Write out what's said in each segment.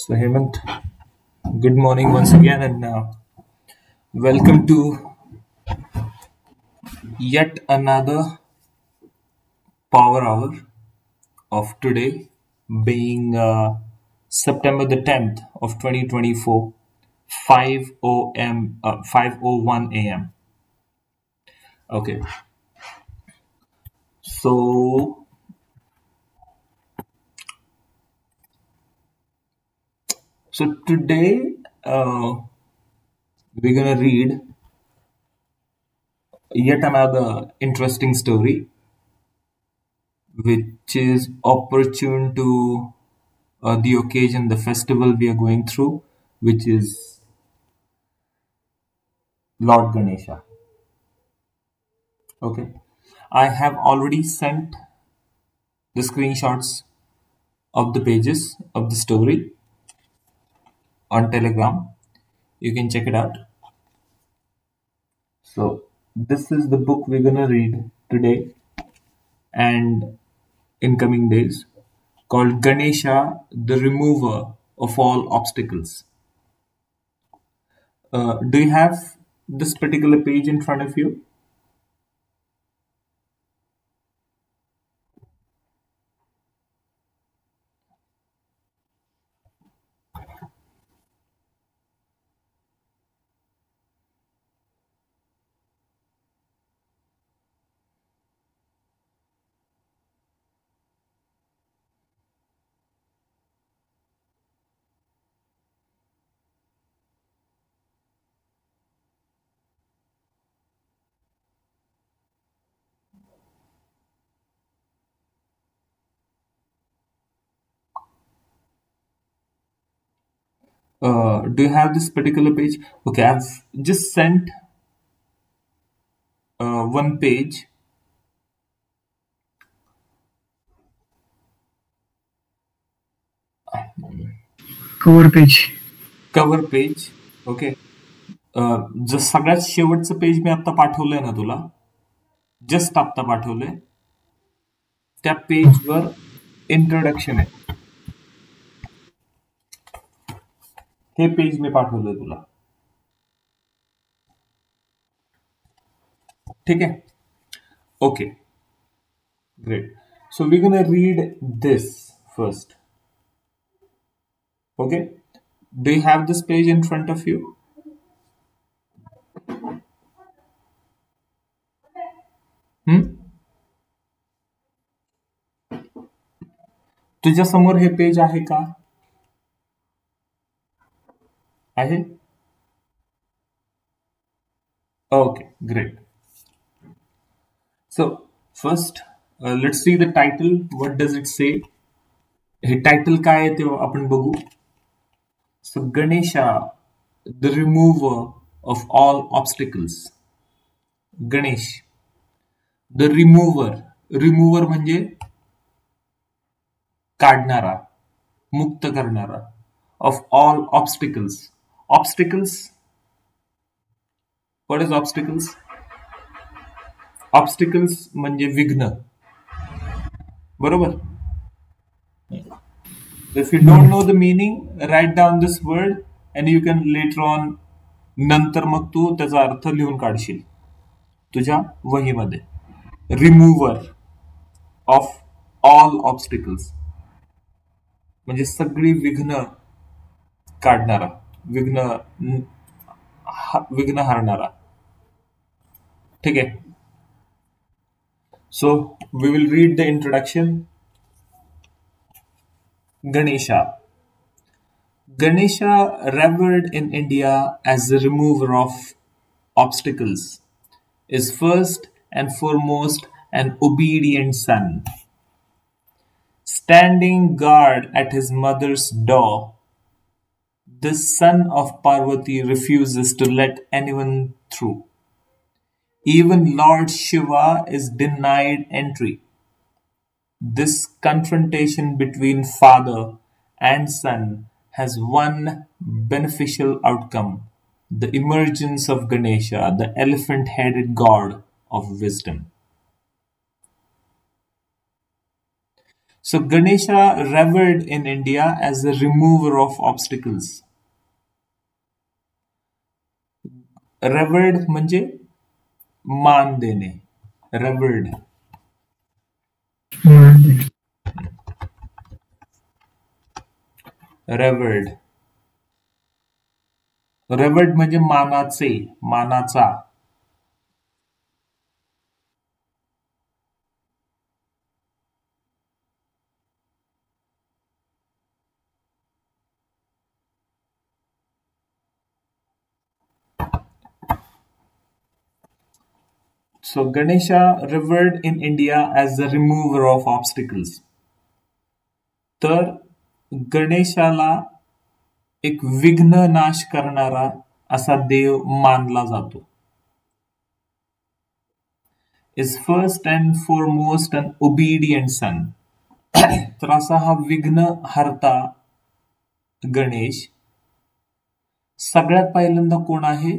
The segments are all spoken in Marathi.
So, Hemant, good morning once again, and welcome to yet another Power Hour of today, being September the 10th of 2024, 5:01 a.m. Okay, so today we're gonna read yet another interesting story, which is opportune to the occasion, the festival we are going through, which is Lord Ganesha. Okay. I have already sent the screenshots of the pages of the story on Telegram. You can check it out. So, this is the book we're gonna read today and in coming days called Ganesha, the Remover of All Obstacles. Do you have this particular page in front of you? Do you have this particular page? Okay, I've just sent one page. Cover page. Cover page. Okay. जर सगळ्यात शेवटचं पेज मी आता पाठवलंय ना तुला, जस्ट आत्ता पाठवलंय, त्या पेजवर इंट्रोडक्शन आहे. हे पेज मी पाठवलंय तुला. ठीक आहे. Okay, great. So we gonna read this first. Okay, do you have this page in front of you? तुझ्या समोर हे पेज आहे का? आहे? Okay, great. So first, let's see the title. What does it say? हे टायटल काय आहे ते आपण बघू. So Ganesha, the remover of all obstacles. Ganesh, the remover. Remover म्हणजे काढणारा, मुक्त करणारा. Of all obstacles. Obstacles. What is obstacles? Obstacles म्हणजे विघ्न. बरोबर? If you don't know the meaning, write down this word and you can later on नंतर मग तू त्याचा अर्थ लिहून काढशील तुझ्या वहीमध्ये. रिमूव्हर ऑफ ऑल ऑब्स्टिकल्स म्हणजे सगळी विघ्न काढणारा, विघ्न हरणारा. ठीक आहे. So we will read the introduction. Ganesha. Ganesha, revered in India as the remover of obstacles, is first and foremost an obedient son. Standing guard at his mother's door, this son of Parvati refuses to let anyone through. Even Lord Shiva is denied entry. This confrontation between father and son has one beneficial outcome: the emergence of Ganesha, the elephant-headed god of wisdom. So Ganesha revered in India as a remover of obstacles. Revered म्हणजे मान देणे. Revered. Revered. Revered म्हणजे मानाचे, मानाचा. So Ganesha revered in India as the remover of obstacles. तर गणेशाला एक विघ्न नाश करणारा असा देव मानला जातो. Is first and foremost an obedient son. तर असा हा विघ्न हरता गणेश सगळ्यात पहिल्यांदा कोण आहे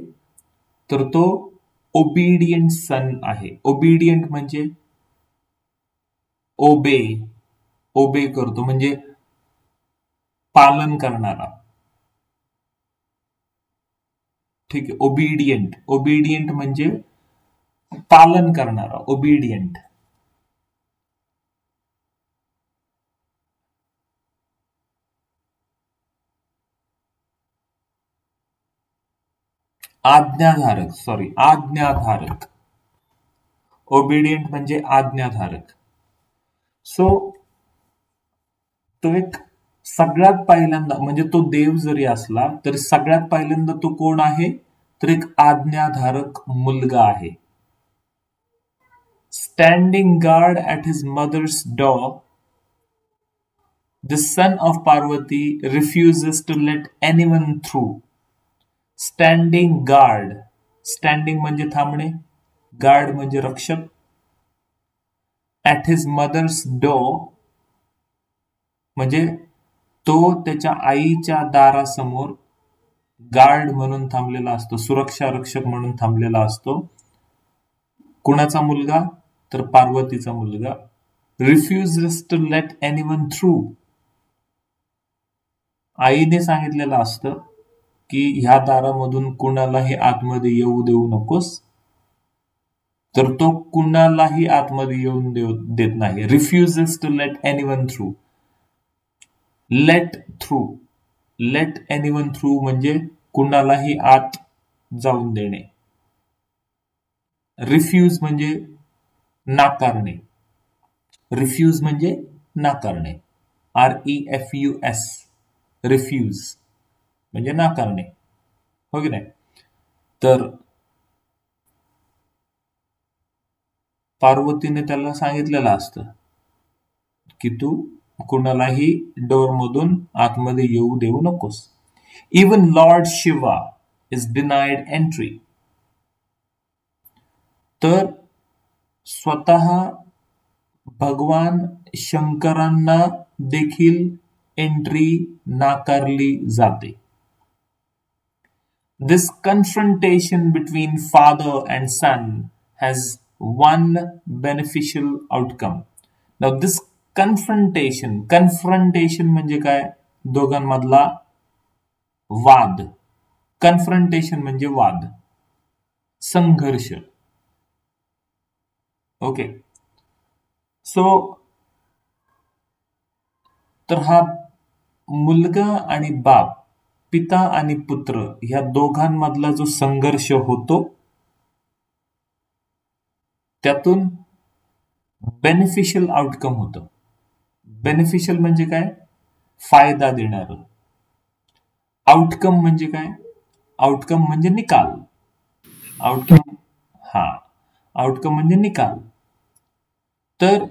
तर तो ओबिडियंट सन आहे. ओबिडियंट म्हणजे ओबे, ओबे करतो म्हणजे पालन करणारा. ठीक आहे. ओबिडियंट, ओबिडियंट म्हणजे पालन करणारा. ओबिडियंट. आज्ञाधारक, सॉरी, आज्ञाधारक. ओबिडियंट म्हणजे आज्ञाधारक. सो तो एक सगळ्यात पहिल्यांदा म्हणजे तो देव जरी असला तरी सगळ्यात पहिल्यांदा तो कोण आहे तर एक आज्ञाधारक मुलगा आहे. Standing guard at his mother's door, the son of Parvati refuses to let anyone through. Standing guard, standing म्हणजे थांबणे, गार्ड म्हणजे रक्षक. ॲट हिज मदर्स डॉर म्हणजे तो त्याच्या आईच्या दारासमोर गार्ड म्हणून थांबलेला असतो, सुरक्षा रक्षक म्हणून थांबलेला असतो. कुणाचा मुलगा तर पार्वतीचा मुलगा. Refuses to let anyone through. आईने सांगितलेलं असतं की ह्या दारामधून कुणालाही आतमध्ये येऊ देऊ नकोस, तर तो कुणालाही आतमध्ये येऊन देत नाही. Refuses to let anyone through. Let through, let anyone through म्हणजे कुणालाही आत जाऊन देणे. रिफ्यूज म्हणजे नाकारणे. रिफ्यूज म्हणजे नाकारणे. REFUS, रिफ्यूज म्हणजे नाकारणे, हो की नाही. तर पार्वतीने त्याला सांगितलेलं असतं की तू कुणालाही डोरमधून आतमध्ये येऊ देऊ नकोस. Even Lord Shiva is denied entry. तर स्वतः भगवान शंकरांना देखील एंट्री नाकारली जाते. This confrontation between father and son has one beneficial outcome. Now this confrontation म्हणजे काय, दोघांमधला वाद. कन्फ्रंटेशन म्हणजे वाद, संघर्ष. ओके. सो तर हा मुलगा आणि बाप, पिता आणि पुत्र ह्या दोघांमधला जो संघर्ष होतो त्यातून बेनिफिशियल आउटकम होतं. बेनिफिशियल म्हणजे काय, फायदा देणार. आउटकम म्हणजे काय, आउटकम म्हणजे निकाल. आउटकम, हा, आउटकम म्हणजे निकाल. तर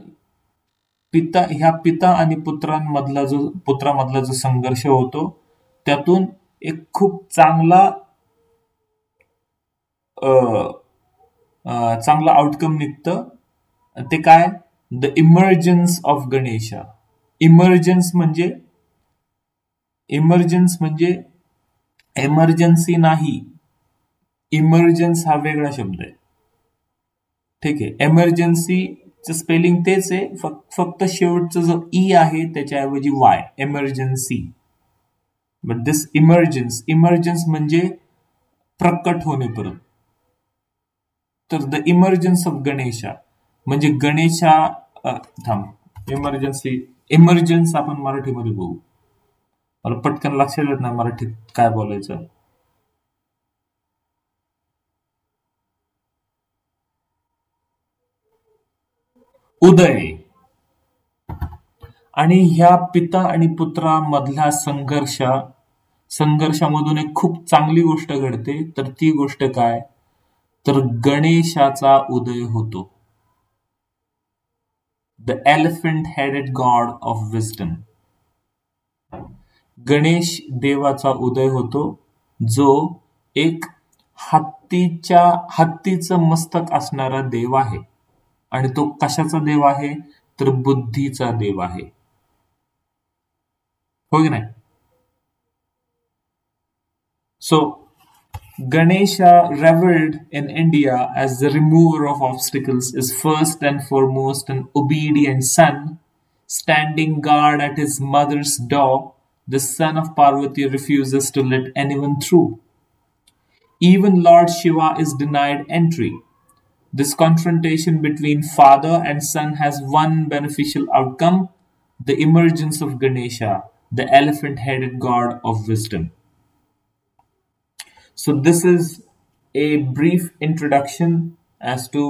पिता आणि पुत्रामधला जो संघर्ष होतो त्यातून एक खूप चांगला आउटकम निघतं. ते काय, the emergence of Ganesha. Emergence म्हणजे एमर्जन्सी नाही, इमर्जन्स हा वेगळा शब्द आहे. ठीक आहे. एमर्जन्सी स्पेलिंग तेच आहे, फक्त शेवटचा जो ई आहे त्याच्याऐवजी Y, emergency. But this emergence म्हणजे प्रकट होणे परत. तर द इमर्जन्स ऑफ गणेशा म्हणजे गणेशा थांब इमर्जन्स आपण मराठीमध्ये बघू. मला पटकन लक्षात येत नाही मराठीत काय बोलायचं. उदय. आणि ह्या पिता आणि पुत्रामधल्या संघर्षामधून एक खूप चांगली गोष्ट घडते. तर ती गोष्ट काय, तर गणेशाचा उदय होतो. The elephant headed God of wisdom. Ganesh देवाचा उदय होतो, जो एक हत्तीचं मस्तक असणारा देव आहे. आणि तो कशाचा देव आहे, तर बुद्धीचा देव आहे. हो की नाही? So Ganesha, revered in India as the remover of obstacles, is first and foremost an obedient son, standing guard at his mother's door. The son of Parvati refuses to let anyone through. Even Lord Shiva is denied entry. This confrontation between father and son has one beneficial outcome: the emergence of Ganesha, the elephant-headed god of wisdom. So this is a brief introduction as to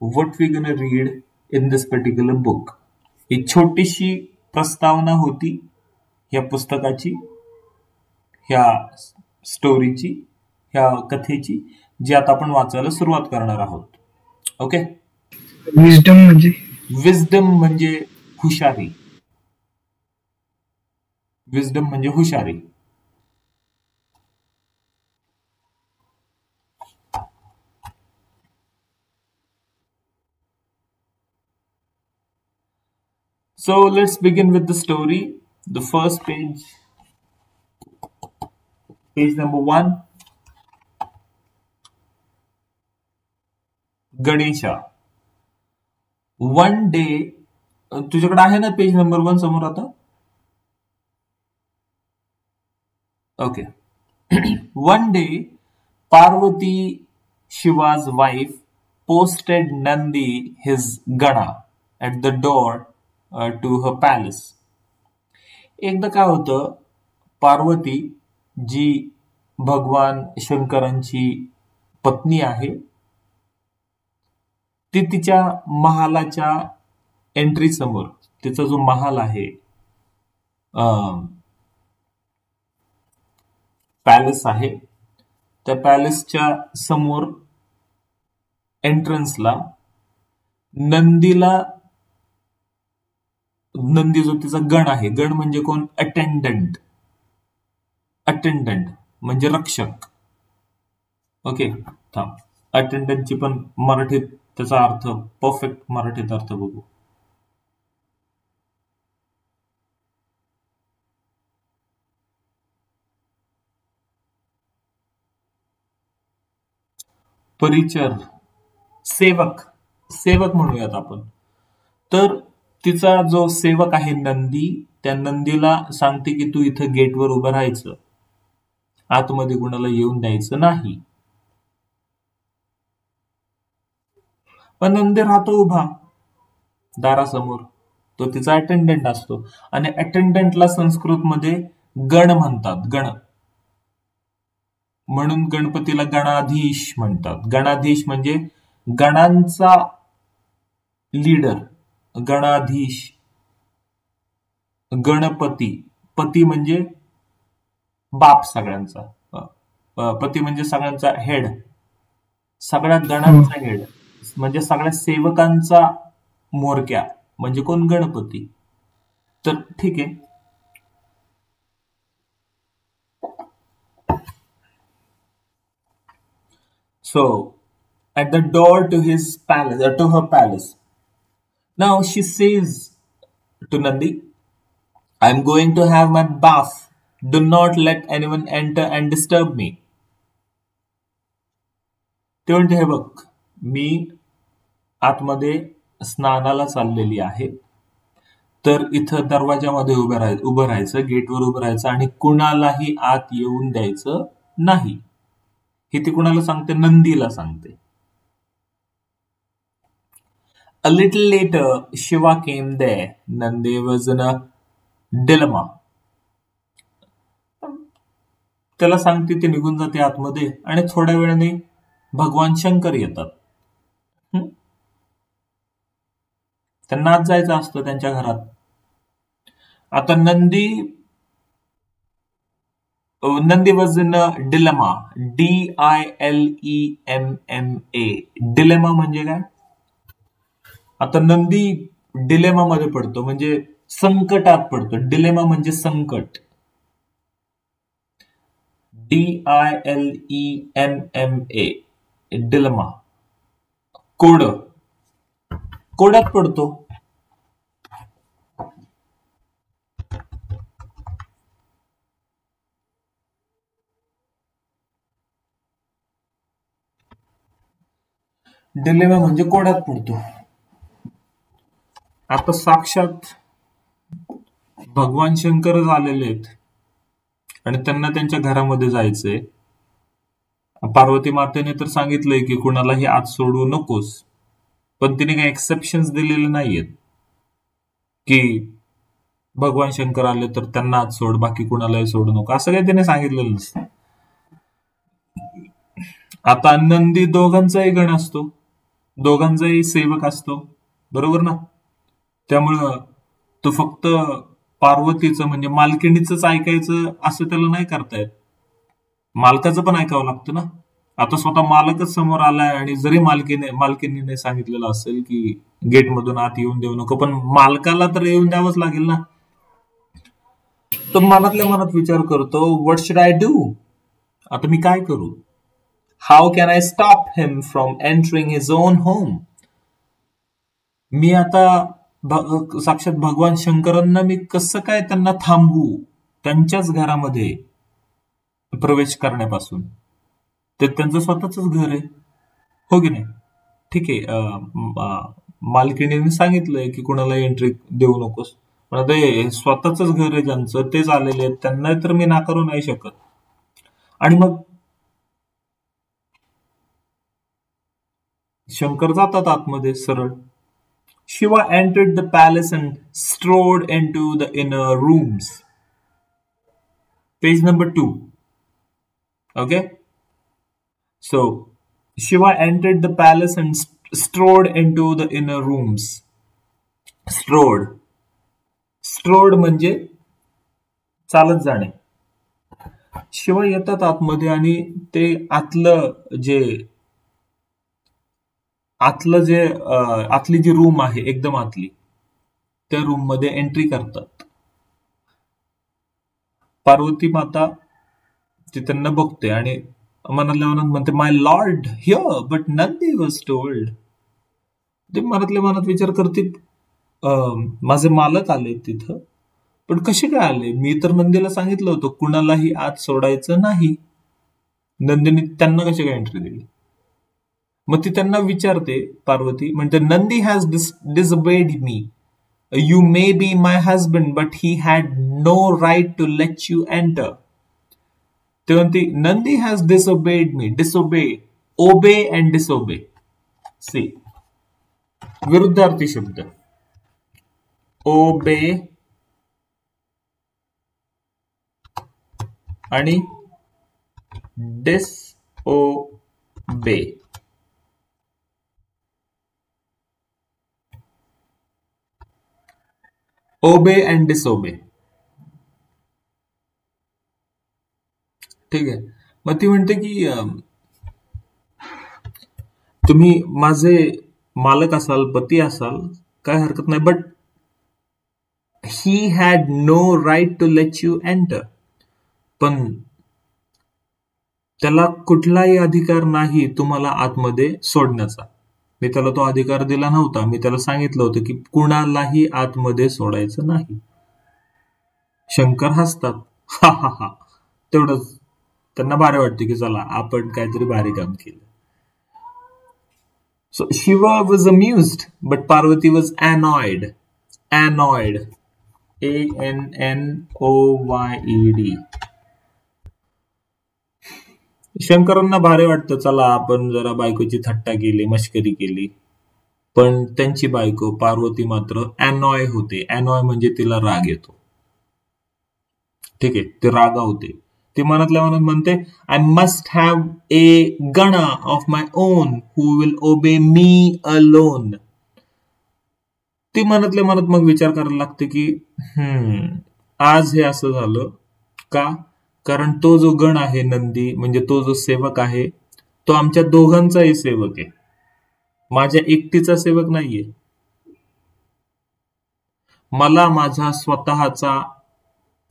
what we're going to read in this particular book. एक छोटीशी प्रस्तावना होती ह्या पुस्तकाची, ह्या स्टोरीची, ह्या कथेची, जी आता आपण वाचायला सुरुवात करणार आहोत. ओके. विजडम म्हणजे हुशारी. विजडम म्हणजे हुशारी. So let's begin with the story. The first page number 1. Ganesha. One day, तुझ्याकडे आहे ना पेज नंबर 1 समोर आता? Okay. One day, Parvati, Shiva's wife, posted Nandi, his Gana, at the door to her palace. एकदा काय होतं, पार्वती जी भगवान शंकरांची पत्नी आहे, ती तिच्या महालाच्या एंट्री समोर, तिचा जो महाल आहे, पॅलेस आहे, त्या पॅलेसच्या समोर एंट्रन्सला नंदी जो तिचा गण आहे, गण म्हणजे कोण, अटेंडंट म्हणजे रक्षक. ओके, थांब, अटेंडंटची पण मराठीत त्याचा अर्थ, परफेक्ट मराठीत अर्थ बघू. परिचर, सेवक म्हणूयात आपण. तर तिचा जो सेवक आहे नंदी, त्या नंदीला सांगते की तू इथं गेटवर उभं राहायचं, आतमध्ये कुणाला येऊन द्यायचं नाही. पण नंदी राहतो उभा दारासमोर, तो तिचा अटेंडंट असतो. आणि अटेंडंटला संस्कृत मध्ये गण म्हणतात, गण. म्हणून गणपतीला गणाधीश म्हणतात. गणाधीश म्हणजे गणांचा लीडर, गणाधीश. गणपती, पती म्हणजे बाप सगळ्यांचा, पती म्हणजे सगळ्यांचा हेड, सगळ्या गणांचा हेड, म्हणजे सगळ्या सेवकांचा म्होरक्या, म्हणजे कोण, गणपती. तर ठीक आहे. So, at the door to his palace, to her palace. Now she says to Nandi, "I'm going to have my bath. Do not let anyone enter and disturb me." ते म्हणते, हे बघ, मी आतमध्ये स्नानाला चाललेली आहे, तर इथं दरवाजामध्ये उभं राहायचं, गेटवर उभं राहायचं आणि कुणालाही आत येऊन द्यायचं नाही. हे ती कुणाला सांगते? नंदीला सांगते. A little later, Shiva came there. Nandi was in a dilemma. त्याला सांगते, ते निघून जाते आतमध्ये आणि थोड्या वेळाने भगवान शंकर येतात. त्यांना आत जायचं असतं त्यांच्या घरात. आता Nandi was in a dilemma. DILEMMA. Dilemma म्हणजे काय? आता नंदी डिलेमा मध्ये पडतो, म्हणजे संकटात पडतो. डिलेमा म्हणजे संकट. DILEMMA. डिलेमा. कोड्यात पडतो. डिलेमा म्हणजे कोड्यात पडतो. आता साक्षात भगवान शंकरच आलेले आहेत आणि त्यांना त्यांच्या घरामध्ये जायचंय. पार्वती मातेने तर सांगितलंय की कुणालाही आत सोडू नकोस, पण तिने काही एक्सेप्शन्स दिलेले नाहीयेत की भगवान शंकर आले तर त्यांना आत सोड, बाकी कुणालाही सोडू नको, असं काही तिने सांगितलेलं नसतं. आता नंदी दोघांचाही गण असतो, दोघांचाही सेवक असतो, बरोबर ना? त्यामुळं तो फक्त पार्वतीचं म्हणजे मालकिणीच ऐकायचं असं त्याला नाही करता येत. मालकाचं पण ऐकावं लागतं ना. आता स्वतः मालकच समोर आलाय आणि जरी मालकिनीने सांगितलेलं असेल की गेटमधून आत येऊन देऊ नको, पण मालकाला तर येऊन द्यावंच लागेल ना. तो मनातल्या मनात विचार करतो, व्हॉट शुड आय डू? आता मी काय करू? How can I stop him from entering his own home? मी आता साक्षात भगवान शंकरांना मी कसं काय त्यांना थांबवू त्यांच्याच घरामध्ये प्रवेश करण्यापासून? ते त्यांचं स्वतःच घर आहे, हो की नाही? ठीक आहे, मालकिणीने सांगितलंय की कुणाला एंट्री देऊ नकोस, पण आता हे स्वतःच घर आहे ज्यांचं, तेच आलेले आहेत, त्यांना तर मी नाकारू नाही शकत. आणि मग शंकर जातात आतमध्ये सरळ. Shiva entered the palace and strode into the inner rooms. Page number 2. Okay? So, Shiva entered the palace and strode into the inner rooms. Strode म्हणजे चालत जाणे. शिवा येतात आतमध्ये आणि ते आतली जी रूम आहे एकदम आतली, त्या रूम मध्ये एंट्री करतात. पार्वती माता ती त्यांना बघते आणि मनातल्या मनात म्हणते, my lord here, but Nandi was told. ते मनातल्या मनात विचार करते, माझे मालक आले तिथं, पण कसे काय आले? मी तर नंदीला सांगितलं होतं कुणालाही आत सोडायचं नाही. नंदीने त्यांना कशी काय एंट्री दिली? मग ती त्यांना विचारते, पार्वती म्हणते, Nandi has disobeyed me. You may be my husband, but he had no right to let you enter. ते म्हणते, Nandi has disobeyed me. Disobey, obey and disobey, see विरुद्धार्थी शब्द. ओबे आणि डिसओबे. ओबे अँड डिसओबे. ठीक आहे. मग ती म्हणते की तुम्ही माझे मालक असाल, पती असाल, काय हरकत नाही, but he had no right to let you enter. पण त्याला कुठलाही अधिकार नाही तुम्हाला आतमध्ये सोडण्याचा. मी त्याला तो अधिकार दिला नव्हता. मी त्याला सांगितलं होतं की कुणालाही आतमध्ये सोडायचं नाही. शंकर हसतात, हा हा हा. तेवढंच त्यांना भारी वाटते की चला आपण काहीतरी भारी काम केलं. So Shiva was amused, but Parvati was annoyed. Annoyed. Annoyed. शंकरांना भारी वाटतं, चला आपण जरा बायकोची थट्टा केली, मस्करी केली. पण त्यांची बायको पार्वती मात्र अनॉय होते. अनॉय म्हणजे तिला राग येतो. ठीक आहे, ते रागावते. ती मनातल्या मनात म्हणते, I must have a gana of my own who will obey me alone. ती मनातल्या मनात मग विचार करायला लागते की आज हे असं झालं का? कारण तो जो गण आहे नंदी, म्हणजे तो जो सेवक आहे, तो आमच्या दोघांचाही सेवक आहे, माझ्या एकटीचा सेवक नाहीये. मला माझा स्वतःचा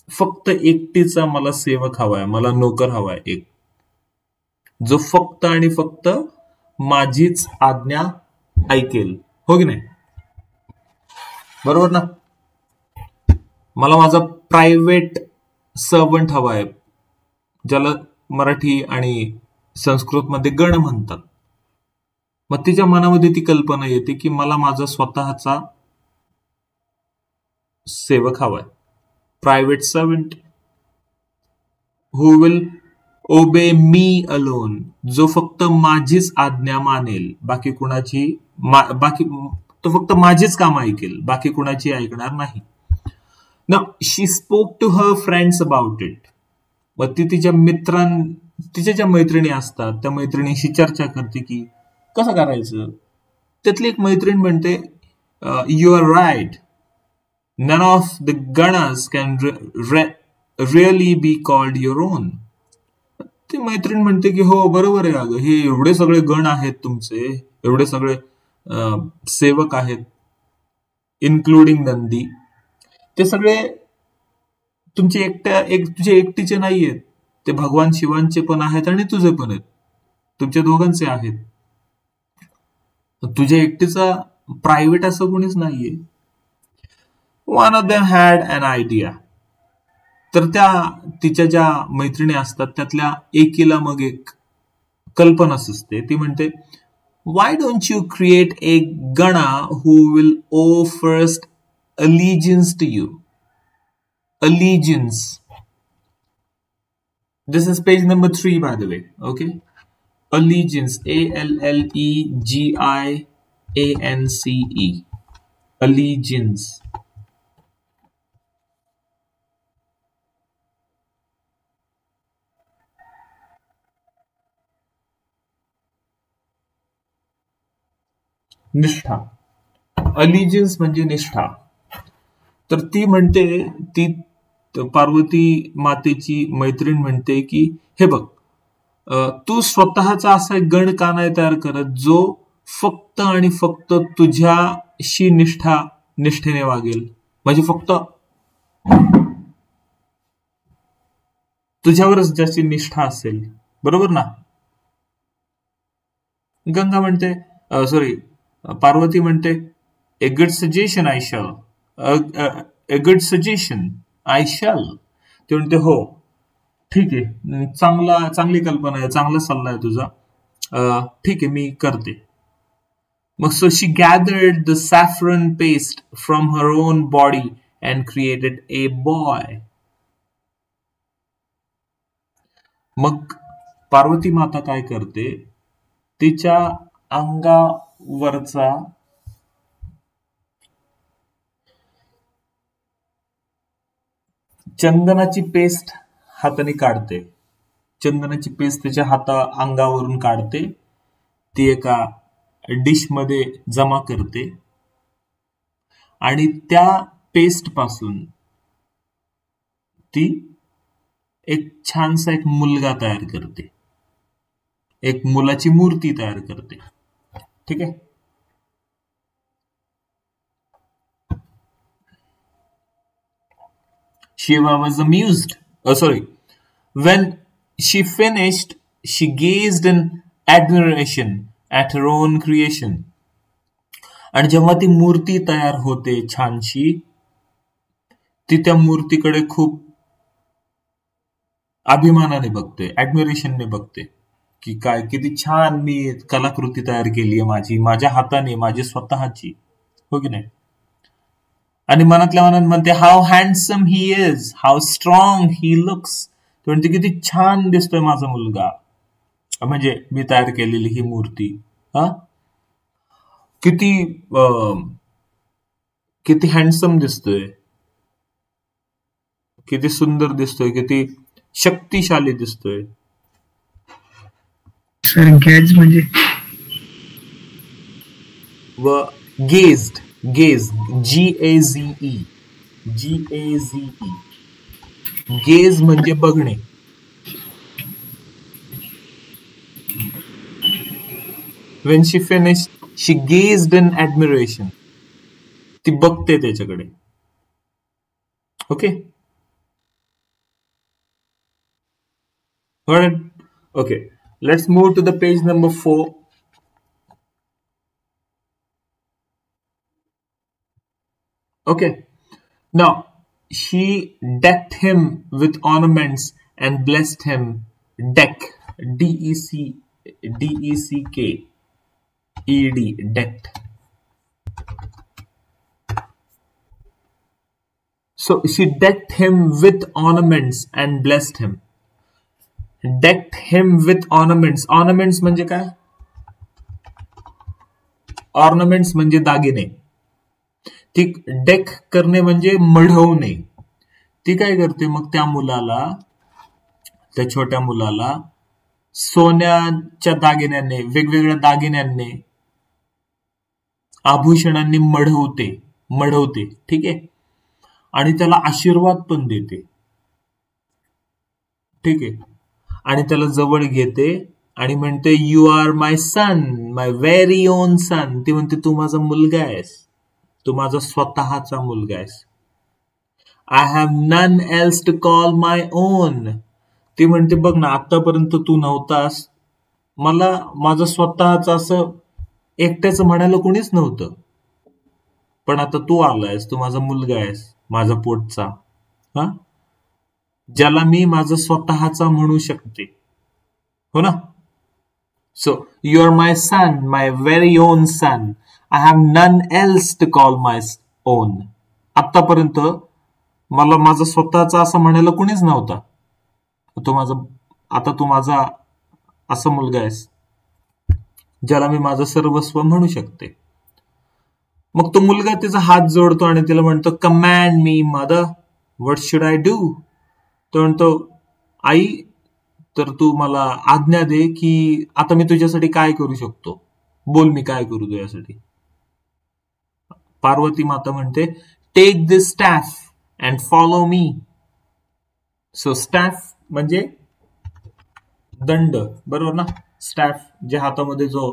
फक्त एकटीचा मला सेवक हवाय, मला नोकर हवाय एक, जो फक्त आणि फक्त माझीच आज्ञा ऐकेल. हो की नाही? बरोबर ना? मला माझा प्रायव्हेट सर्वंट हवाय, ज्याला मराठी आणि संस्कृत मध्ये गण म्हणतात. मग तिच्या मनामध्ये ती कल्पना येते की मला माझा स्वतःचा सेवक हवाय, private servant who will obey me alone, जो फक्त माझीच आज्ञा मानेल, बाकी कुणाची बाकी तो फक्त माझीच काम ऐकेल, बाकी कुणाची ऐकणार नाही. Now she spoke to her friends about it. मग ती तिच्या तिच्या ज्या मैत्रिणी असतात त्या मैत्रिणीशी चर्चा करते की कसं करायचं. त्यातली एक मैत्रीण म्हणते, you are right, none of the ganas can really be called your own. ती मैत्रीण म्हणते की हो बरोबर आहे अगं, हे एवढे सगळे गण आहेत तुमचे, एवढे सगळे सेवक आहेत इन्क्लुडिंग नंदी, ते सगळे तुमचे तुझे एकटीचे नाहीयेत, ते भगवान शिवांचे पण आहेत आणि तुझे पण आहेत, तुमच्या दोघांचे आहेत. तुझ्या एकटीचा प्रायव्हेट असं कोणीच नाहीये. One of them had an idea. तर त्या तिच्या ज्या मैत्रिणी असतात त्यातल्या एकीला मग एक कल्पना सुचते. ती म्हणते, why don't you create a gana who will owe first allegiance to you? Allegiance. This is page number 3, by the way. Okay. Allegiance. Allegiance. Allegiance. निष्ठा. अलिजिन्स म्हणजे निष्ठा. तर ती म्हणते, ती पार्वती मातेची मैत्रीण म्हणते की हे बघ, तू स्वतःचा असा एक गण का नाही तयार करत जो फक्त आणि फक्त तुझ्याशी निष्ठेने वागेल, म्हणजे फक्त तुझ्यावरच ज्याची निष्ठा असेल. बरोबर ना? गंगा म्हणते, सॉरी, पार्वती म्हणते, a good suggestion I shall, a good suggestion I shall. ते म्हणते हो ठीक आहे, चांगली कल्पना आहे, चांगला सल्ला आहे तुझा, ठीक आहे मी करते. मग so she gathered the saffron paste from her own body and created a boy. मग पार्वती माता काय करते, तिच्या अंगावरचा चंदनाची पेस्ट हाताने काढते. चंदनाची पेस्ट त्याच्या अंगावरून काढते, ती एका डिश मध्ये जमा करते आणि त्या पेस्ट पासून ती एक छानसा एक मुलगा तयार करते, एक मुलाची मूर्ती तयार करते. ठीक आहे. Shiva was amused. When she finished, she gazed in admiration at her own creation. आणि जेव्हा ती मूर्ती तयार होते छानशी, ती त्या मूर्तीकडे खूप अभिमानाने बघते, ऍडमिरेशनने बघते. की काय किती छान मी कलाकृती तयार केली आहे माझी, माझ्या हाताने, माझी स्वतःची, हो की नाही? आणि मनातल्या मनात म्हणते how handsome he is, how strong he looks. तो म्हणते किती छान दिसतोय माझा मुलगा, म्हणजे मी तयार केलेली ही मूर्ती. हा किती किती हँडसम दिसतोय, किती सुंदर दिसतोय, किती शक्तिशाली दिसतोय. सर गॅज म्हणजे व gazed, gauge, GAZE, GAZE, gauge म्हणजे बघणे. When she finished, she gazed in admiration. ती बघते त्याच्याकडे. Okay, okay, let's move to the page number 4. Okay, now she decked him with ornaments and blessed him. Deck, DECK, decked. So she decked him with ornaments and blessed him. Decked him with ornaments. Ornaments म्हणजे काय? Ornaments म्हणजे दागिने. ती डेक करणे म्हणजे मढवणे. ती काय करते मग त्या मुलाला, त्या छोट्या मुलाला सोन्याच्या दागिन्यांनी, वेगवेगळ्या दागिन्यांनी, आभूषणांनी मढवते, ठीक आहे? आणि त्याला आशीर्वाद पण देते, ठीक आहे? आणि त्याला जवळ घेते आणि म्हणते you are my son, my very own son. ती म्हणते तू माझा मुलगा आहेस, तू माझा स्वतःचा मुलगा आहेस. I have none else to call my own. ती म्हणते बघ ना, आतापर्यंत तू नव्हतास, मला माझं स्वतःच असं एकट्याचं म्हणायला कोणीच नव्हतं, पण आता तू आलायस, तू माझा मुलगा आहेस, माझा पोटचा, हा, ज्याला मी माझं स्वतःचा म्हणू शकते, हो ना? So you are my son, my very own son. I have none else to call my own. आतापर्यंत मला माझा स्वतःचा असं म्हणायला कुणीच नव्हता, आता तू माझा असा मुलगा आहेस ज्याला मी माझं सर्वस्व म्हणू शकते. मग तो मुलगा तिचा हात जोडतो आणि तिला म्हणतो command me mother, what should I do. तो म्हणतो आई, तर तू मला आज्ञा दे की आता मी तुझ्यासाठी काय करू शकतो, बोल मी काय करू तुझ्यासाठी. पार्वती माता म्हणते take this staff and follow me. So staff म्हणजे दंड, बरोबर ना? स्टॅफ जे हातामध्ये जो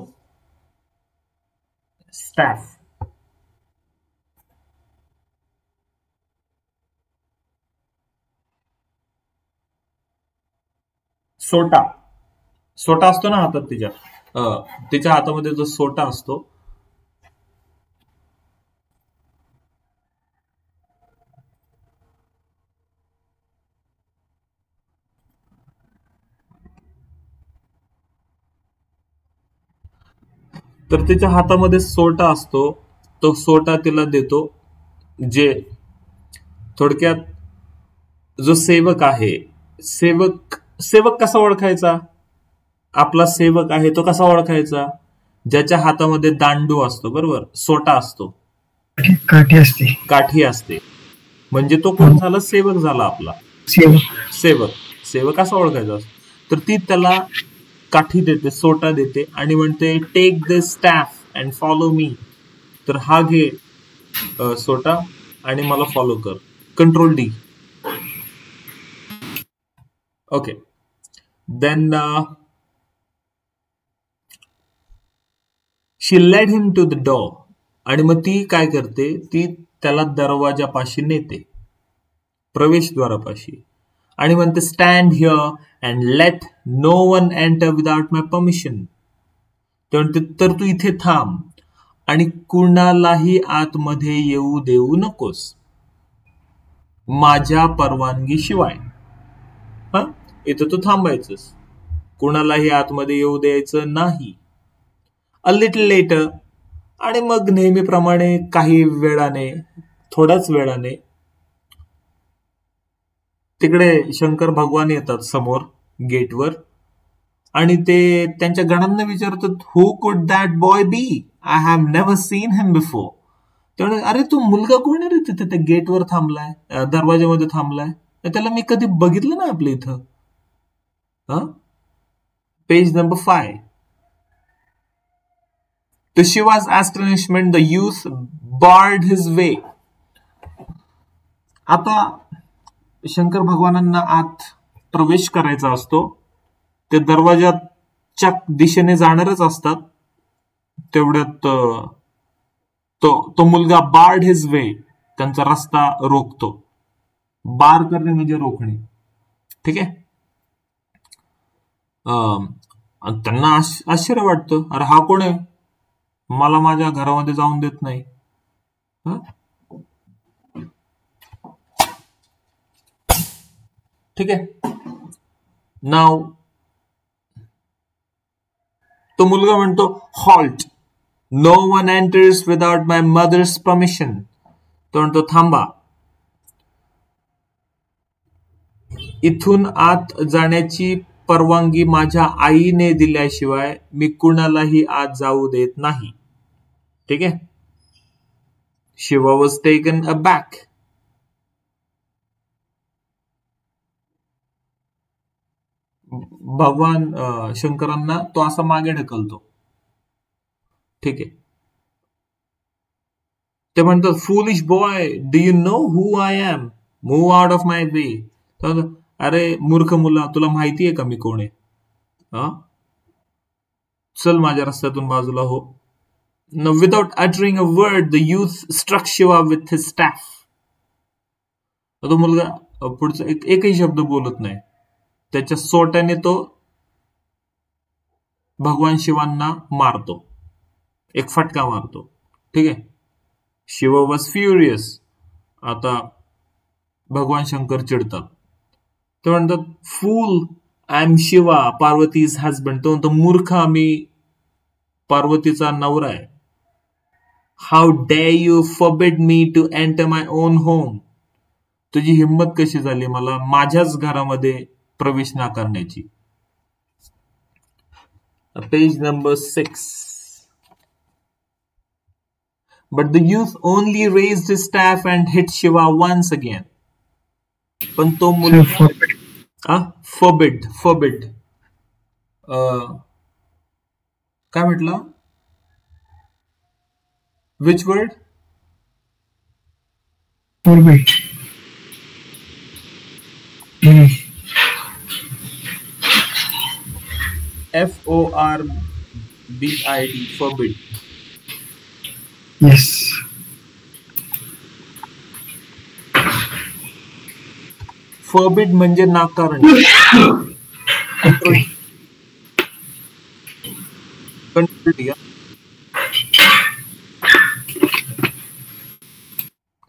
स्टॅफ, सोटा असतो ना हातात तिच्या हातामध्ये जो सोटा असतो, तर तिच्या हातामध्ये सोटा असतो, तो सोटा तिला देतो. जे थोडक्यात जो सेवक आहे, सेवक कसा ओळखायचा? आपला सेवक आहे तो कसा ओळखायचा? ज्याच्या हातामध्ये दांडू असतो, बरोबर, सोटा असतो, काठी असते, म्हणजे तो कोण झाला? सेवक झाला आपला. सेवक कसा ओळखायचा असतो? तर ती त्याला काठी देते, सोटा देते आणि म्हणते take this staff and follow me. तर हा घे सोटा आणि मला फॉलो कर. Control D. Okay, then she led him to the door. आणि मग ती काय करते, ती त्याला दरवाजापाशी नेते, प्रवेशद्वारापाशी, आणि म्हणते stand here and let no one enter without my permission. ते म्हणते तर तू इथे थांब आणि कुणालाही आतमध्ये येऊ देऊ नकोस माझ्या परवानगी शिवाय. हा, इथं तू थांबायचंस. कुणालाही आतमध्ये येऊ द्यायचं नाही. अ लिटल लेटर, आणि मग नेहमीप्रमाणे काही वेळाने, थोड्याच वेळाने तिकडे शंकर भगवान येतात समोर गेटवर, आणि ते त्यांच्या गणांना विचारतात, who could that boy be, I have never seen him before. त्यामुळे अरे तो मुलगा कोण आहे रे तिथे त्या गेटवर थांबलाय, दरवाजामध्ये थांबलाय, त्याला मी कधी बघितलं ना आपल्या इथं. Page number 5. To Shiva's astonishment, the youth barred his way. आता शंकर भगवानांना आत प्रवेश करायचा असतो, ते दरवाजाच्या दिशेने जाणारच असतात. तेवढ्यात तो मुलगा बार्ड हिज वे, त्यांचा रस्ता रोखतो. बार करणे म्हणजे रोखणे. ठीक आहे. त्यांना आश्चर्य वाटतं, अरे हा कोण आहे, मला माझ्या घरामध्ये जाऊन देत नाही. ठीक आहे. नाव तो मुलगा म्हणतो, halt, no one enters without my mother's permission. तो म्हणतो, थांबा, इथून आत जाण्याची परवानगी माझ्या आईने दिल्याशिवाय मी कुणालाही आत जाऊ देत नाही. ठीक आहे. Shiva was taken aback. भगवान शंकरांना तो असा मागे ढकलतो. ठीक आहे. ते म्हणतात, foolish boy, do you know who I am, move out of my way. अरे मूर्ख मुला, तुला माहिती आहे का मी कोण आहे, चल माझ्या रस्त्यातून बाजूला हो. Without uttering a word the youth struck Shiva with his staff. तो मुलगा पुढचा एकही शब्द बोलत नाही, त्याच्या सोट्याने तो भगवान शिवांना मारतो, एक फटका मारतो. ठीक आहे. Shiva was furious. आता भगवान शंकर चिडतात. ते म्हणतात, fool, I am Shiva, Parvati's husband. तो म्हणतो, मूर्ख, मी पार्वतीचा नवरा आहे. How dare you forbid me to enter my own home. तुझी हिंमत कशी झाली मला माझ्याच घरामध्ये प्रवेश नाकारण्याची. Page number 6. But the youth only raised his staff and hit Shiva once again. पण तो मुलगा forbid काय म्हटलं, which word? Forbid. FORBID, forbid. Yes. Forbid म्हणजे नाकारणे.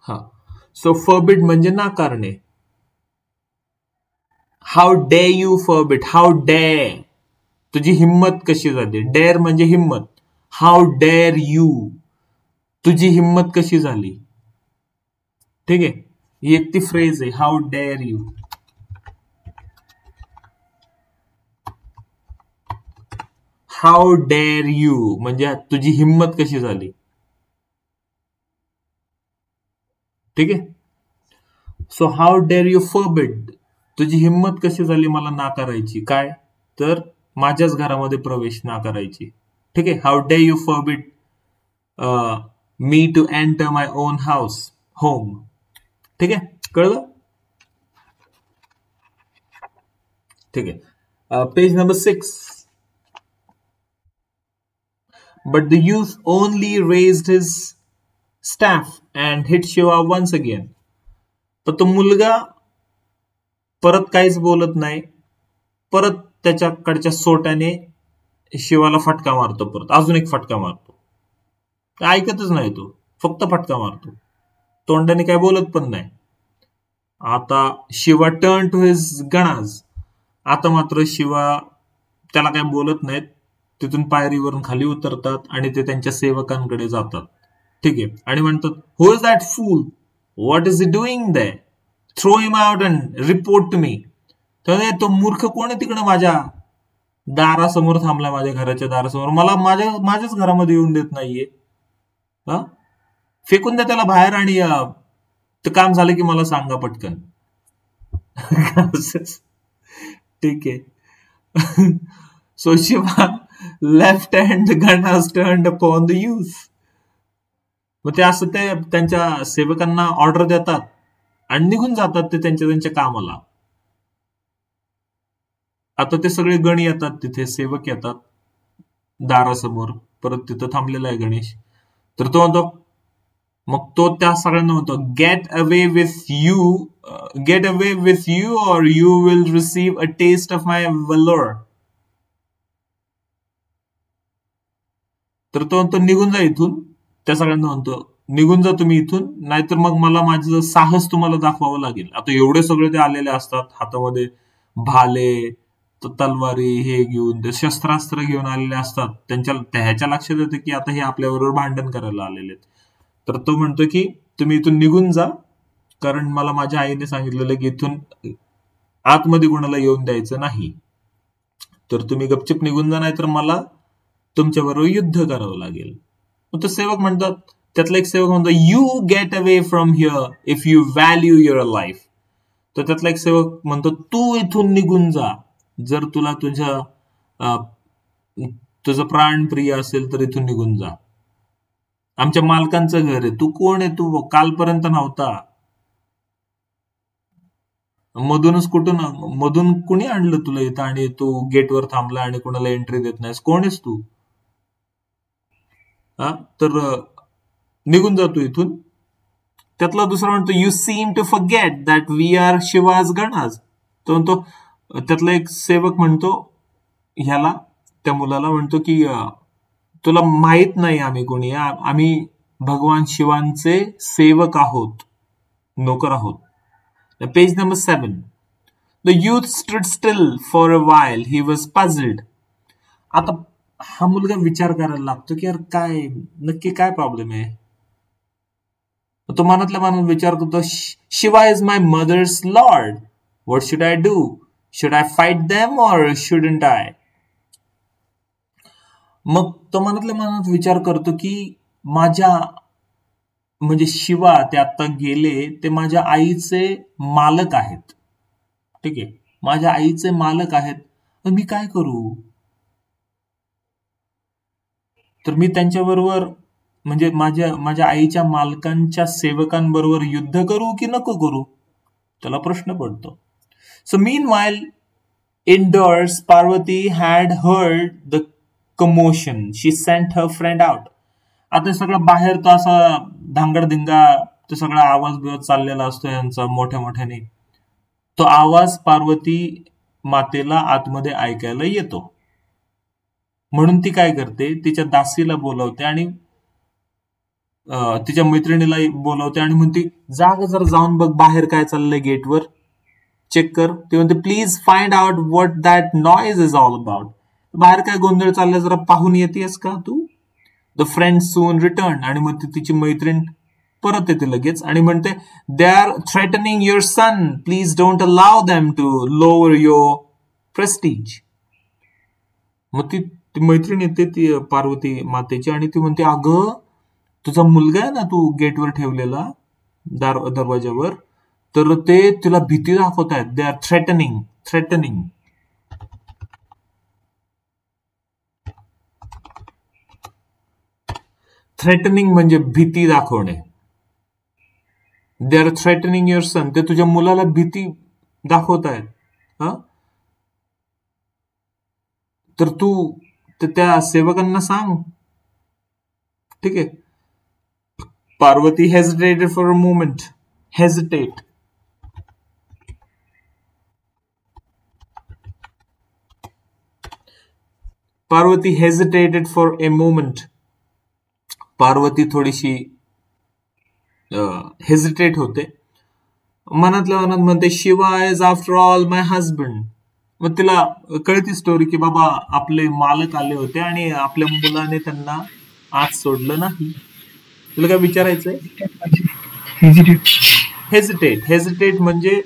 हा, सो forbid म्हणजे नाकारणे. How dare you forbid, how day, तुझी हिंमत कशी झाली. डेअर म्हणजे हिंमत. हाऊ डेअर यू, तुझी हिंमत कशी झाली. ठीक आहे. ही एक ती फ्रेज आहे, how dare you. How dare you म्हणजे तुझी हिंमत कशी झाली. ठीक आहे. So how dare you forbid, तुझी हिंमत कशी झाली मला नाकारायची. काय तर माझ्याच घरामध्ये प्रवेश नाकारायची. ठीक आहे. How dare you forbid me to enter my own house, home. ठीक आहे. कळलं. ठीक आहे. Page number 6. But the youth only raised his staff and hit Shiva once again. तर तो मुलगा परत काहीच बोलत नाही, परत त्याच्याकडच्या सोट्याने शिवाला फटका मारतो. परत अजून एक फटका मारतो. ऐकतच नाही तो, फक्त फटका मारतो, तोंडाने काय बोलत पण नाही. आता शिवा टर्न टू हिज गणाज. आता मात्र शिवा त्याला काय बोलत नाहीत. तिथून पायरीवरून खाली उतरतात आणि ते त्यांच्या सेवकांकडे जातात. ठीक आहे. आणि म्हणतात, who is that fool, what is he doing there, throw him out and report to me. तर तो मूर्ख कोण आहे तिकडे माझ्या दारासमोर थांबलाय, माझ्या घराच्या दारासमोर, मला माझ्याच घरामध्ये येऊन देत नाहीये. फेकून द्या त्याला बाहेर आणि ते काम झालं की मला सांगा पटकन. ठीक आहे. So Shiva left and the gun was turned upon the youth. मग ते असं ते त्यांच्या सेवकांना ऑर्डर देतात आणि निघून जातात ते त्यांच्या कामाला. आता ते सगळे गण येतात, तिथे सेवक येतात दारासमोर. परत तिथं थांबलेला आहे गणेश. तर तो म्हणतो, मग तो त्या सगळ्यांना म्हणतो, get away with you or you will receive a taste of my valour. तर तो म्हणतो, निघून जा इथून. त्या सगळ्यांना म्हणतो, निघून जा तुम्ही इथून, नाहीतर मग मला माझं साहस तुम्हाला दाखवावं लागेल. आता एवढे सगळे ते आलेले असतात, हातामध्ये भाले, तलवारी हे घेऊन, ते शस्त्रास्त्र घेऊन आलेले असतात. ह्याच्या लक्षात येतं की आता हे आपल्याबरोबर भांडण करायला आलेले आहेत. तर तो म्हणतो की तुम्ही इथून निघून जा, कारण मला माझ्या आईने सांगितलेलं की इथून आतमध्ये कोणाला येऊन द्यायचं नाही. तर तुम्ही गपचिप निघून जा, नाहीतर मला तुमच्या बरोबर युद्ध करावं लागेल. मग तो सेवक म्हणतात, त्यातला एक सेवक म्हणतो, you get away from here if you value your life. तर त्यातला एक सेवक म्हणतो, तू इथून निघून जा जर तुला तुझं प्राण प्रिय असेल तर इथून निघून जा. आमच्या मालकांचं घर आहे, तू कोण आहे, तू कालपर्यंत नव्हता. मधून कुणी आणलं तुला इथं आणि तू गेटवर थांबला आणि कोणाला एंट्री देत नाहीस, कोण आहेस तू? तर निघून जातो इथून. त्यातला दुसरा म्हणतो, you seem to forget that we are Shiva's ganas. तो म्हणतो, त्यातला एक सेवक म्हणतो ह्याला, त्या मुलाला म्हणतो की तुला माहित नाही आम्ही कोणी, आम्ही भगवान शिवांचे सेवक आहोत, नोकर आहोत. Page number 7. The youth stood still for a while, he was puzzled. आता हा मुलगा विचार करायला लागतो की यार काय नक्की काय प्रॉब्लेम आहे. तो मनातल्या मनात विचार करतो, Shiva is my mother's lord, what should I do, should I fight them or shouldn't I. मग तो मनातल्या मनात विचार करतो की म्हणजे शिवा ते आता गेले, ते माझ्या आईचे मालक आहेत. ठीक आहे, माझ्या आईचे मालक आहेत, तर मी काय करू. तर मी त्यांच्याबरोबर म्हणजे माझ्या आईच्या मालकांच्या सेवकांबरोबर युद्ध करू की नको करू, त्याला प्रश्न पडतो. So meanwhile indoors Parvati had heard the commotion. She sent her friend out. आता सगळं बाहेर तो असा धांगडधिंगा, तो सगळा आवाज बिवाज चाललेला असतो यांचा मोठ्या मोठ्याने. तो आवाज पार्वती मातेला आतमध्ये ऐकायला येतो. म्हणून ती काय करते, तिच्या दासीला बोलवते आणि तिच्या मैत्रिणीला बोलवते आणि म्हणते, जरा जाऊन बघ बाहेर काय चाललंय, गेटवर चेक कर. ते म्हणते, please find out what that noise is all about. बाहेर काय गोंधळ चाललाय जरा पाहून येतेस का तू. The friend soon return. आणि मग तिची मैत्रीण परत येते लगेच आणि म्हणते, they are threatening your son, please don't allow them to lower your prestige. मग ती मैत्रीण येते ती पार्वती मातेची आणि ती म्हणते, अगं तुझा मुलगा आहे ना तू गेटवर ठेवलेला दरवाजावर, तर ते तिला भीती दाखवत आहेत. दे आर थ्रेटनिंग. थ्रेटनिंग म्हणजे भीती दाखवणे. दे आर थ्रेटनिंग युअर सन, ते तुझ्या मुलाला भीती दाखवत आहेत. तर तू त्या सेवकांना सांग. ठीक आहे. Parvati hesitated for a moment. Hesitate. Parvati hesitated for a moment. Parvati थोडीशी हेजिटेट होते. मनातल्या मनात म्हणते, Shiva is after all my husband. मग तिला कळती स्टोरी की बाबा आपले मालक आले होते आणि आपल्या मुलाने त्यांना आत सोडलं नाही. तुला काय विचारायचंय? हेजिटेट. हेजिटेट म्हणजे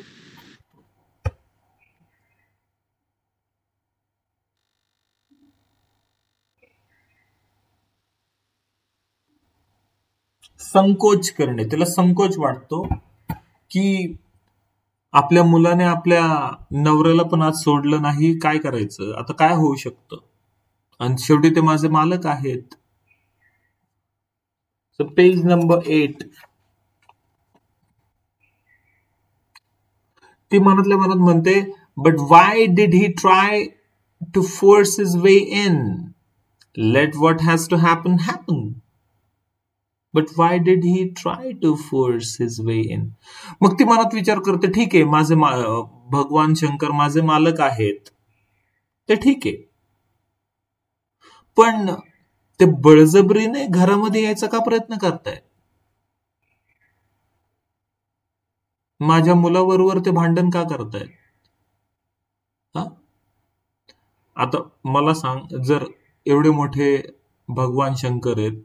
संकोच करणे. तिला संकोच वाटतो की आपल्या मुलाने आपल्या नवऱ्याला पण आज सोडलं नाही, काय करायचं आता, काय होऊ शकतं, आणि शेवटी ते माझे मालक आहेत. So page number 8. ती मनातल्या मनात म्हणते, but why did he try to force his way in? Let what has to happen happen. But why did he try to force his way in? मग ती मनात विचार करते, ठीक आहे, माझे भगवान शंकर माझे मालक आहेत, ते ठीक आहे, पण ते बळजबरीने घरामध्ये यायचा का प्रयत्न करतायत? माझ्या मुलाबरोबर ते भांडण का करतायत? आता मला सांग, जर एवढे मोठे भगवान शंकर आहेत,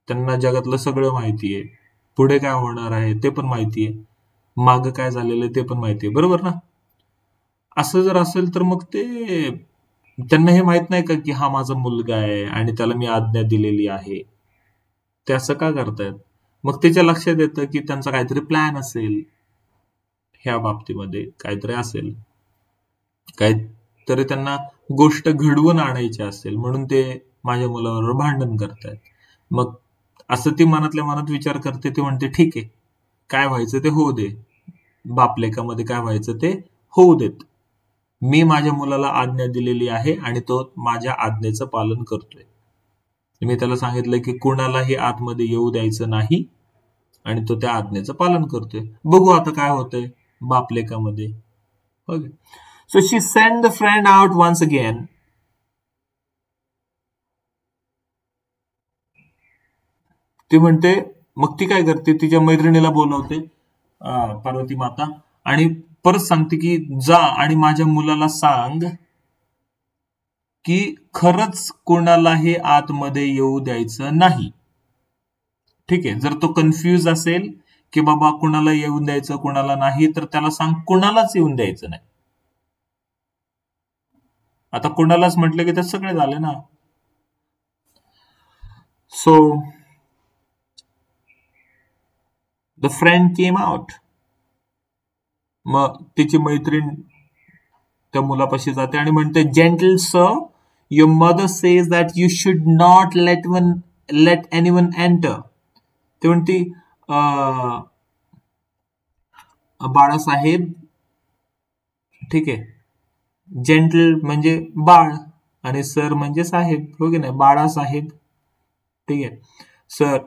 त्यांना जगातलं सगळं माहितीये, पुढे काय होणार आहे ते पण माहितीये, माग काय झालेलं ते पण माहितीये, बरोबर ना? असं जर असेल तर मग ते त्यांना हे माहित नाही का की हा माझा मुलगा आहे आणि त्याला मी आज्ञा दिलेली आहे? ते असं का करतायत? मग त्याच्या लक्षात येतं की त्यांचा काहीतरी प्लॅन असेल, ह्या बाबतीमध्ये काहीतरी असेल, काहीतरी त्यांना गोष्ट घडवून आणायची असेल, म्हणून ते माझ्या मुलाबरोबर भांडण करतायत. मग असं ती मनातल्या मनात विचार करते. ती म्हणते, ठीक आहे, काय व्हायचं ते होऊ दे, बापलेकामध्ये काय व्हायचं ते होऊ देत, मी माझ्या मुलाला आज्ञा दिलेली आहे आणि तो माझ्या आज्ञेचं पालन करतोय. मी त्याला सांगितलं की कुणालाही आतमध्ये येऊ द्यायचं नाही आणि तो त्या आज्ञेचं पालन करतोय. बघू आता काय होतंय बापलेकामध्ये. Okay. So she send the friend out once again. ती म्हणते, मग ती काय करते, तिच्या मैत्रिणीला बोलवते, पार्वती माता, आणि परत सांगते की जा आणि माझ्या मुलाला सांग की खरंच कोणालाही आतमध्ये येऊ द्यायचं नाही. ठीक आहे, जर तो कन्फ्यूज असेल की बाबा कुणाला येऊन द्यायचं कुणाला नाही, तर त्याला सांग कुणालाच येऊन द्यायचं नाही. आता कुणालाच म्हटलं की ते सगळे झाले ना. So the friend came out. मग तिची मैत्रीण त्या मुलापाशी जाते आणि म्हणते, gentle sir, your mother says that you should not let anyone enter. ते म्हणते, बाळासाहेब, ठीक आहे, जेंटल म्हणजे बाळ आणि सर म्हणजे साहेब, हो की नाही, बाळासाहेब, ठीक आहे. Sir,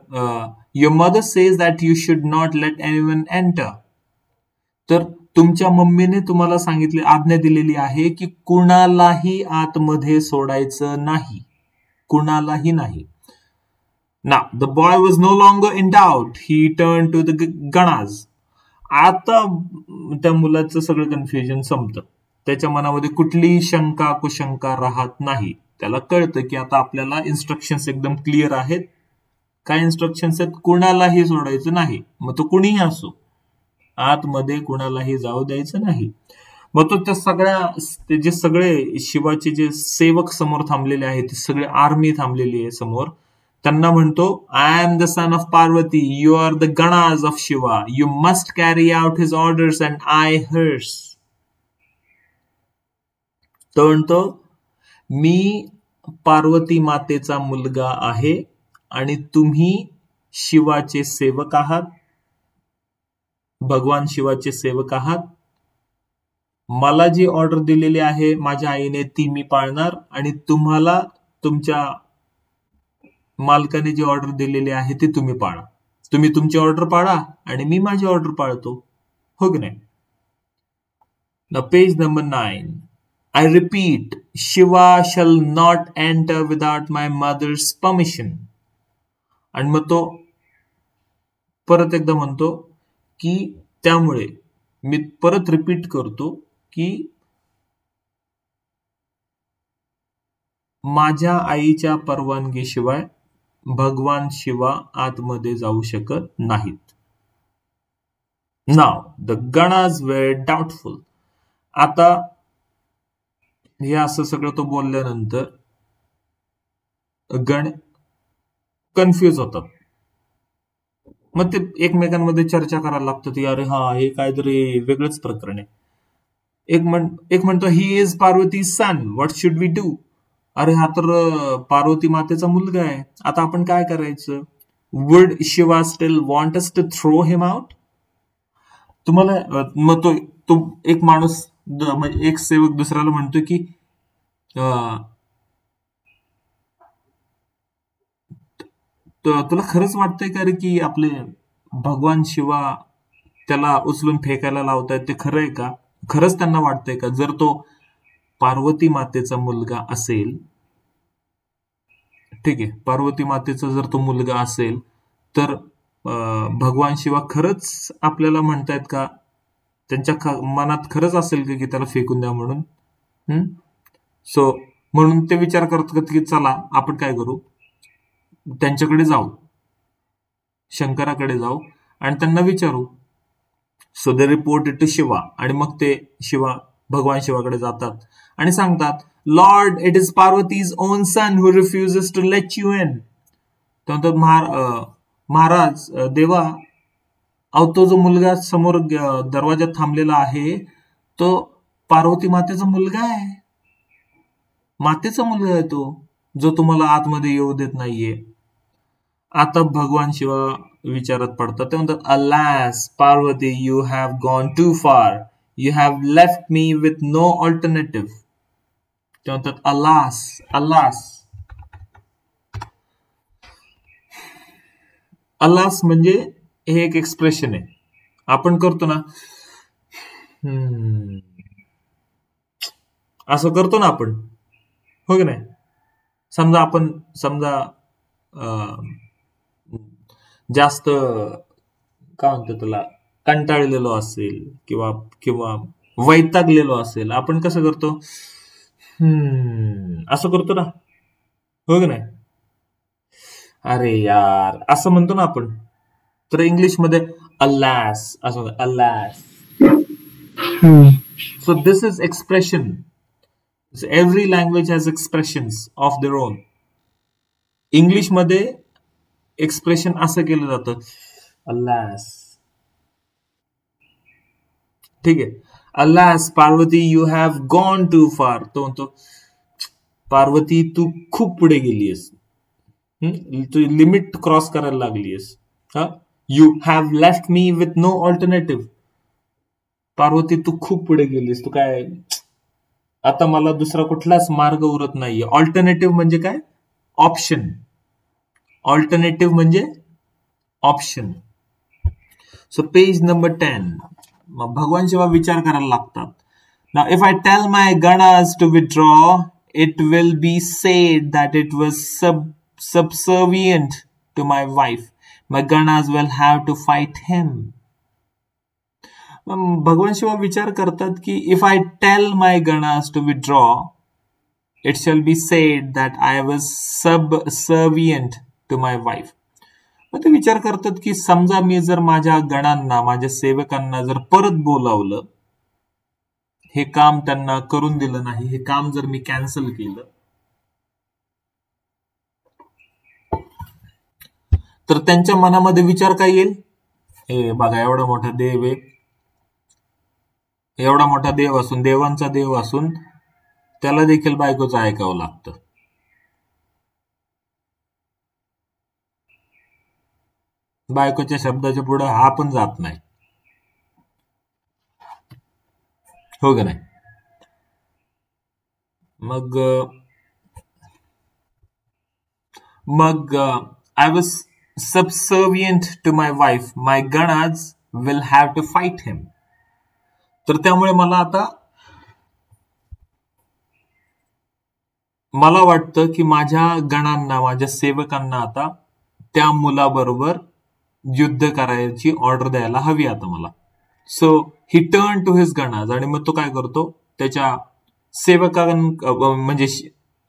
your mother says that you should not let anyone enter. तर तुमच्या मम्मीने तुम्हाला सांगितले, आज्ञा दिलेली आहे की कुणालाही आतमध्ये सोडायचं नाही, कुणालाही नाही. Now, the boy was no longer in doubt. He turned to the Ganas. आता त्या मुलाचं सगळं कन्फ्युजन संपतं. त्याच्या मनामध्ये कुठलीही शंका कुशंका राहत नाही. त्याला कळतं की आता आपल्याला इन्स्ट्रक्शन्स एकदम क्लिअर आहेत. काय इन्स्ट्रक्शन्स आहेत? कुणालाही सोडायचं नाही, मग तो कुणीही असो, आतमध्ये कुणालाही जाऊ द्यायचं नाही. मग तो त्या सगळ्या, ते जे सगळे शिवाचे जे सेवक समोर थांबलेले आहेत, ते सगळे आर्मी थांबलेली आहे समोर, त्यांना म्हणतो, I am the son of Parvati, you are the ganas of Shiva, you must carry out his orders and I hers. तो म्हणतो, मी पार्वती मातेचा मुलगा आहे आणि तुम्ही शिवाचे सेवक आहात, भगवान शिवाचे सेवक आहात. मला जी ऑर्डर दिलेली आहे माझ्या आईने ती मी पाळणार, आणि तुम्हाला तुमच्या मालकाने जी ऑर्डर दिलेली आहे ती तुम्ही पाळा. तुम्ही तुमची ऑर्डर पाळा आणि मी माझी ऑर्डर पाळतो, हो की नाही. Page number 9. I repeat, Shiva shall not enter without my mother's permission. आणि मग तो परत एकदा म्हणतो की त्यामुळे मी परत रिपीट करतो की माझ्या आईच्या परवानगीशिवाय भगवान शिवा आतमध्ये जाऊ शकत नाहीत. Now the ganas were doubtful. आता हे असं सगळं तो बोलल्यानंतर गण कन्फ्युज होतात. मग ते एकमेकांमध्ये चर्चा करायला लागतात की अरे हा हे काहीतरी वेगळंच प्रकरण आहे. एक म्हणतो he is Parvati son, what should we do. अरे हा तर पार्वती मातेचा मुलगा आहे, आता आपण काय करायचं. Would Shiva still want us to throw him out. तुम्हाला मग तो एक माणूस म्हणजे एक सेवक दुसऱ्याला म्हणतो की तुला खरंच वाटतंय का रे की आपले भगवान शिवा त्याला उचलून फेकायला लावतायत, ते खरं आहे का. खरंच त्यांना वाटतंय का जर तो पार्वती मातेचा मुलगा असेल, ठीक आहे, पार्वती मातेचा जर तो मुलगा असेल तर भगवान शिवा खरंच आपल्याला म्हणतायत का, त्यांच्या मनात खरंच असेल का की त्याला फेकून द्या म्हणून. सो म्हणून ते विचार करतात की चला आपण काय करू, त्यांच्याकडे जाऊ, शंकराकडे जाऊ आणि त्यांना विचारू. So they report it to Shiva. आणि मग ते भगवान शिवाकडे जातात आणि सांगतात lord it is Parvati's own son who refuses to let you in. महाराज देवा, अहो तो जो मुलगा समोर दरवाजात थांबलेला आहे तो पार्वती मातेचा मुलगा आहे, मातेचा मुलगा आहे तो, जो तुम्हाला आतमध्ये येऊ देत नाहीये. आता भगवान शिवा विचारात पडतात. ते म्हणतात alas Parvati, you have gone too far, you have left me with no alternative. ते म्हणतात अलास. अलास म्हणजे हे एक एक्सप्रेशन आहे, आपण करतो ना, असं करतो ना आपण, हो की नाही. समजा जास्त काय म्हणतो तुला कंटाळलेलो असेल किंवा वैतागलेलो असेल, आपण कसं करतो, असं करतो ना, हो की नाही. अरे यार असं म्हणतो ना आपण. तर इंग्लिशमध्ये अलास असं, alas. So this is expression. Every language has expressions of their own. इंग्लिशमध्ये एक्सप्रेशन असं केलं जातं अलास, ठीक आहे. Alas Parvati you have gone too far. तो म्हणतो पार्वती तू खूप पुढे गेलीयस, तू लिमिट क्रॉस करायला लागलीयस. You have left me with no alternative. Parvati तू खूप पुढे गेलीस, तू काय, आता मला दुसरा कुठलाच मार्ग उरत नाहीये. ऑल्टरनेटिव्ह म्हणजे काय, ऑप्शन. ऑल्टरनेटिव्ह म्हणजे ऑप्शन. So page number 10. मग भगवान शिवा विचार करायला लागतात. Now if I tell my ganas to withdraw, it will be said that it was subservient to my wife. My Ganas will have to fight him. भगवान शिवा विचार करतात की if I tell my Ganas to withdraw, it shall be said that I was subservient to my wife. मग ते विचार करतात की समजा मी जर माझ्या गणांना, माझ्या सेवकांना जर परत बोलावलं, हे काम त्यांना करून दिलं नाही, हे काम जर मी कॅन्सल केलं, तर त्यांच्या मनामध्ये विचार काय येईल, हे बघा एवढा मोठा देव आहे, एवढा मोठा देव असून, देवांचा देव असून त्याला देखील बायकोचं ऐकावं लागतं. बायकोच्या शब्दाच्या पुढे हा पण जात नाही, हो का नाही. मग I was subservient to my wife. My Ganas will have to fight him. तर त्यामुळे मला वाटतं की माझ्या गणांना, माझ्या सेवकांना आता त्या मुलाबरोबर युद्ध करायची ऑर्डर द्यायला हवी आता मला. So he turn to his ganas. आणि मग तो काय करतो, त्याच्या सेवकां म्हणजे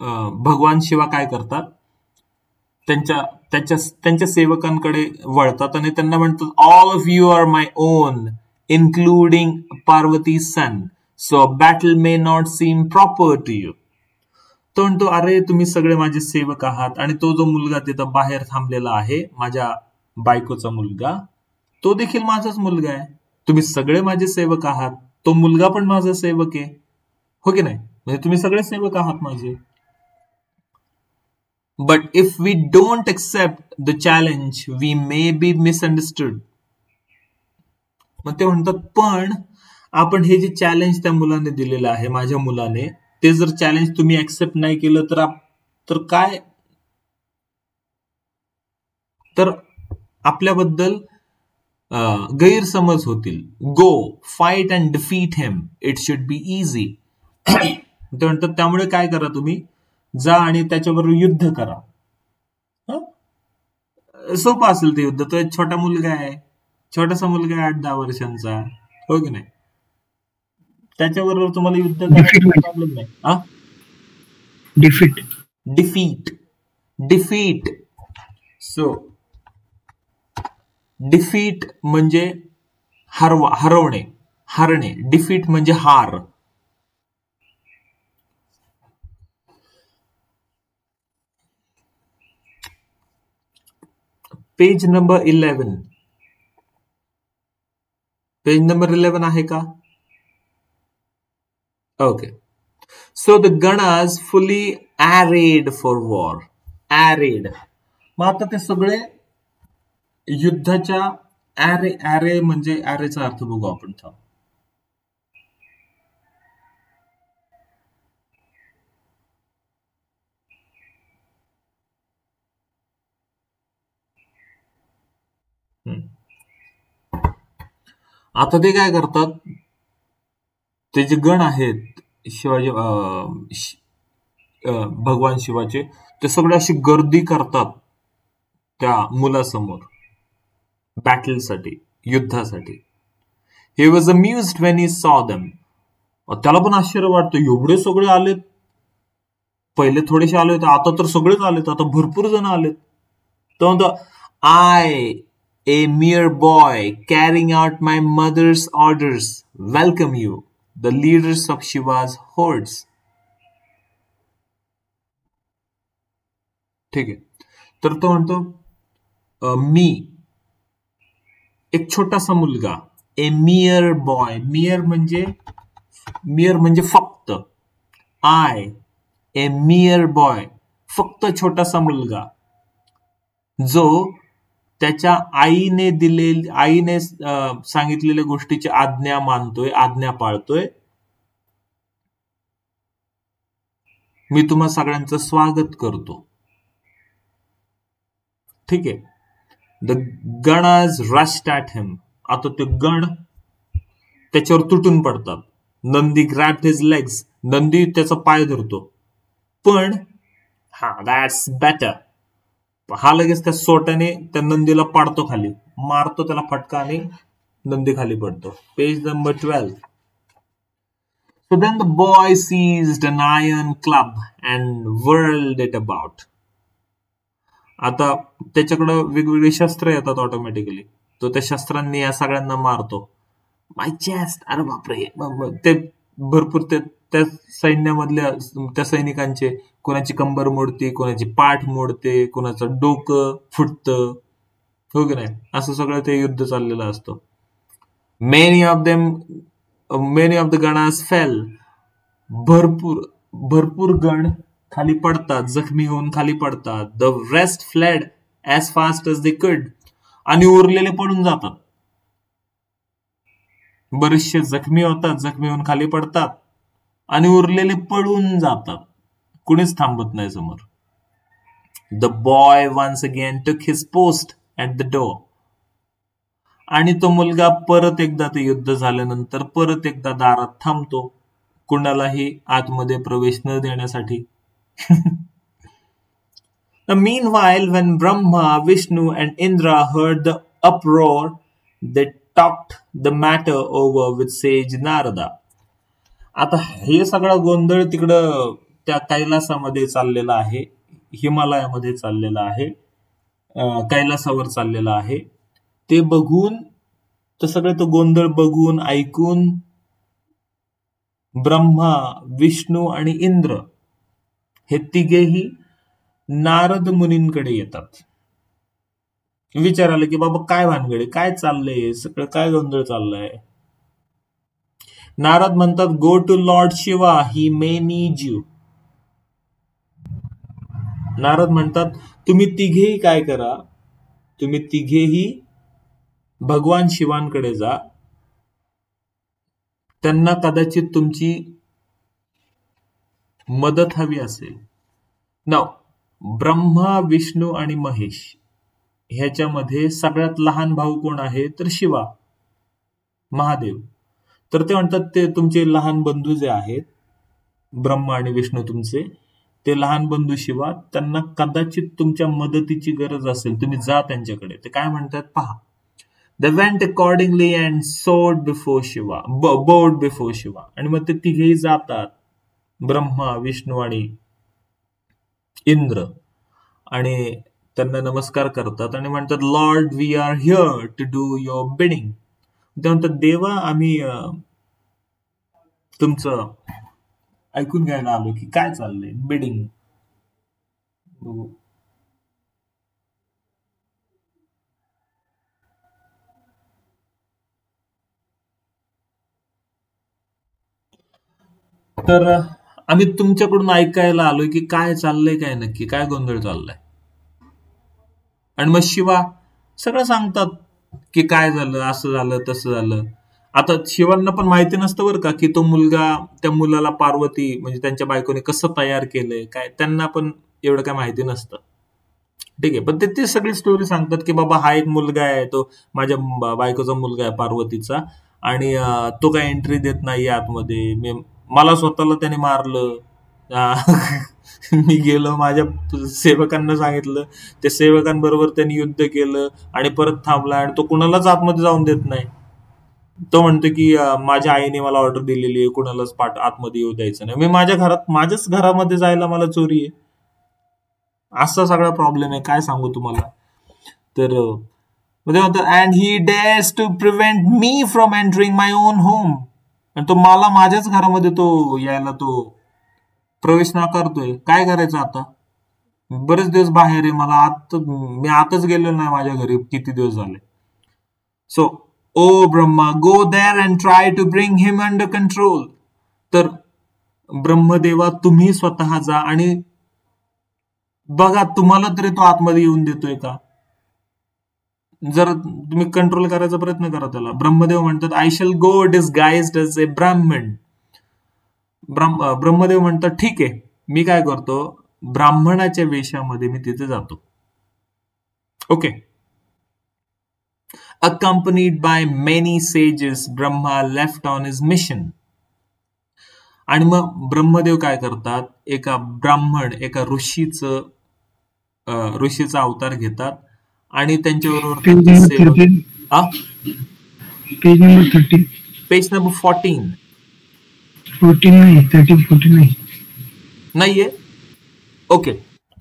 भगवान शिवा काय करतात, त्यांच्या सेवकांकडे वळतात आणि त्यांना म्हणतात, all of you are my own including Parvati son, so battle may not seem proper to you. तो म्हणतो, अरे तुम्ही सगळे माझे सेवक आहात, आणि तो जो मुलगा तिथं बाहेर थांबलेला आहे, माझ्या बायकोचा मुलगा, तो देखील माझाच मुलगा आहे. तुम्ही सगळे माझे सेवक आहात, तो मुलगा पण माझा सेवक आहे, हो की नाही? म्हणजे तुम्ही सगळे सेवक आहात माझे. But if we don't accept the challenge, we may be misunderstood. मग ते म्हणतात, पण आपण हे जे चॅलेंज त्या मुलाने दिलेलं आहे, माझ्या मुलाने, ते जर चॅलेंज तुम्ही ऍक्सेप्ट नाही केलं तर काय, तर आपल्याबद्दल गैरसमज होतील. Go fight and defeat him, it should be easy. ते म्हणतात, त्यामुळे काय करा, तुम्ही जा आणि त्याच्याबरोबर युद्ध करा. सोपं असेल ते युद्ध, तो एक छोटा मुलगा आहे, छोटासा मुलगा आहे 8-10 वर्षांचा, हो की नाही? त्याच्याबरोबर तुम्हाला युद्ध करायचा प्रॉब्लेम नाही. डिफीट. सो डिफीट म्हणजे हारणे. डिफीट म्हणजे हार. Page number 11. पेज नंबर 11 आहे का? ओके. सो द गणाज फुली arrayed फॉर वॉर. arrayed. मग आता ते सगळे युद्धाच्या ॲरे म्हणजे ॲरेचा अर्थ बघू आपण. आता ते काय करतात, ते जे गण आहेत शिवाजी भगवान शिवाचे, ते सगळे अशी गर्दी करतात त्या मुलासमोर बॅटलसाठी, युद्धासाठी. He was अम्युज्ड when he saw them. त्याला पण आश्चर्य वाटतं, एवढे सगळे आलेत. पहिले थोडेसे आले होते, आता तर सगळेच आलेत, आता भरपूर जण आलेत. तो म्हणतो, I a mere boy carrying out my mother's orders welcome you, the leaders of Shiva's hordes. ठीक आहे. तर तो म्हणतो, मी एक छोटासा मुलगा, ए मियर बॉय. मियर म्हणजे फक्त. आय ए मियर बॉय, फक्त छोटासा मुलगा, जो त्याच्या आईने सांगितलेल्या गोष्टीची आज्ञा मानतोय, आज्ञा पाळतोय. मी तुम्हा सगळ्यांचं स्वागत करतो. ठीक आहे. द गणाज रश्ड ॲट हिम. आता ते गण त्याच्यावर तुटून पडतात. Nandi ग्रॅब्ड his legs. नंदी त्याचा पाय धरतो, पण दॅट्स बेटर. हा लगेच त्या सोट्याने त्या नंदीला पाडतो खाली, मारतो त्याला फटका, आणि नंदी खाली पडतो. Page number 12. So then the boy seized an iron club and whirled it about. आता त्याच्याकडे वेगवेगळी शस्त्र येतात ऑटोमॅटिकली. तो त्या शस्त्रांनी या सगळ्यांना मारतो. माय चेस्ट. अरे बापरे. ते भरपूर त्या सैन्यामधल्या त्या सैनिकांचे कोणाची कंबर मोडते, कोणाची पाठ मोडते, कोणाचं डोकं फुटतं, हो की नाही? असं सगळं ते युद्ध चाललेलं असतं. Many of the गणास fail. भरपूर गण खाली पडतात, जखमी होऊन खाली पडतात. The rest fled as fast as they could. आणि उरलेले पडून जातात. बरेचसे जखमी होतात, जखमी होऊन खाली पडतात, आणि उरलेले पळून जातात. कुणीच थांबत नाही समोर. The boy once again took his post at the door. आणि तो मुलगा परत एकदा ते युद्ध झाल्यानंतर परत एकदा दारात थांबतो, कुणालाही आतमध्ये प्रवेश न देण्यासाठी. Meanwhile, when Brahma, Vishnu and Indra heard the uproar, they talked the matter over with sage Narada. आता हे सगळा गोंधळ तिकडं त्या कैलासामध्ये चाललेला आहे, हिमालयामध्ये चाललेला आहे, कैलासावर चाललेला आहे. ते बघून, तर सगळे तो गोंधळ बघून ऐकून ब्रह्मा, विष्णू आणि इंद्र हे तिघेही नारद मुनींकडे येतात. विचारायला की बाबा काय भानगडे, काय चाललंय, सगळं काय गोंधळ चाललाय. नारद म्हणतात, go to lord Shiva, he may need you. Narad म्हणतात, तुम्ही तिघेही काय करा, तुम्ही तिघेही भगवान शिवांकडे जा, त्यांना कदाचित तुमची मदत हवी असेल. नाव ब्रह्मा, विष्णू आणि महेश ह्याच्यामध्ये सगळ्यात लहान भाऊ कोण आहे, तर शिवा, महादेव. तर ते म्हणतात, ते तुमचे लहान बंधू जे आहेत, ब्रह्मा आणि विष्णू तुमचे, ते लहान बंधू शिवा, त्यांना कदाचित तुमच्या मदतीची गरज असेल, तुम्ही जा त्यांच्याकडे. ते काय म्हणतात पहा. They went accordingly and bowed before Shiva. आणि मग ते तिघेही जातात, ब्रह्मा, विष्णू आणि इंद्र, आणि त्यांना नमस्कार करतात आणि म्हणतात, lord, we are here to do your bidding. ते म्हणतात, देवा, आम्ही तुमचं ऐकून घ्यायला आलो की काय चाललंय. बिडिंग तर आम्ही तुमच्याकडून ऐकायला आलोय की काय चाललंय, काय नक्की काय गोंधळ चाललाय. आणि मग शिवा सगळं सांगतात की काय झालं, असं झालं, तसं झालं. आता शिवांना पण माहिती नसतं बरं का की तो मुलगा, त्या मुलाला पार्वती म्हणजे त्यांच्या बायकोने कसं तयार केलंय, काय त्यांना पण एवढं काय माहिती नसतं. ठीक आहे, पण ते सगळी स्टोरी सांगतात की बाबा हा एक मुलगा आहे, तो माझ्या बायकोचा मुलगा आहे पार्वतीचा, आणि तो काय एंट्री देत नाही आतमध्ये. मला स्वतःला त्याने मारलं. मी गेलो, माझ्या सेवकांना सांगितलं, त्या सेवकांबरोबर त्यांनी युद्ध केलं आणि परत थांबला, आणि तो कुणालाच आतमध्ये जाऊन देत नाही. तो म्हणतो की माझ्या आईने मला ऑर्डर दिलेली आहे, कुणालाच आतमध्ये येऊ द्यायचं नाही. मी माझ्याच घरामध्ये जायला मला चोरी आहे. असा सगळा प्रॉब्लेम आहे, काय सांगू तुम्हाला. तर and he dares to prevent me from entering my own home. आणि तो मला माझ्याच घरामध्ये तो यायला तो प्रवेश नाकारतोय. काय करायचं आता, बरेच दिवस बाहेर आहे, मी आतच गेलो नाही माझ्या घरी, किती दिवस झाले. So O Brahma, go there and try to bring him under control. तर ब्रह्मदेवा, तुम्ही स्वतः जा आणि बघा, तुम्हाला तरी तो आतमध्ये येऊन देतोय का, जर तुम्ही कंट्रोल करायचा प्रयत्न करा त्याला. ब्रह्मदेव म्हणतात, I shall go disguised as a ब्राह्मण. ब्रह्मदेव म्हणतात, ठीक आहे, मी काय करतो, ब्राह्मणाच्या वेशामध्ये मी तिथे जातो. Okay. Accompanied by many sages, Brahma left on his mission. आणि मग ब्रह्मदेव काय करतात, एका ऋषीचा अवतार घेतात आणि त्यांच्याबरोबर पेज नंबर 14 नाहीये. Okay,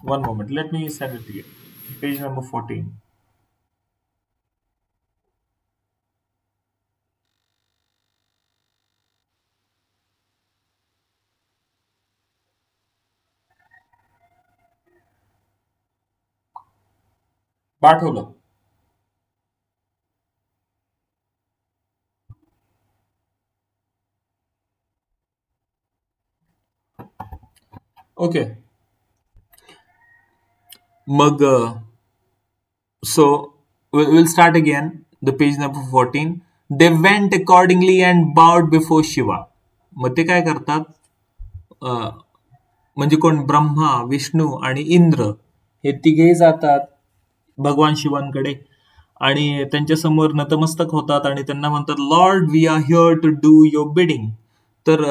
one moment, let me send it here. Page number 14. पाठवलं. ओके. मग so we'll start again the page number 14. They went accordingly and bowed before Shiva. मग ते काय करतात, म्हणजे कोण, ब्रह्मा, विष्णू आणि इंद्र हे तिघे जातात भगवान शिवांकडे आणि त्यांच्या समोर नतमस्तक होतात आणि त्यांना म्हणतात, lord, we are here to do your bidding. तर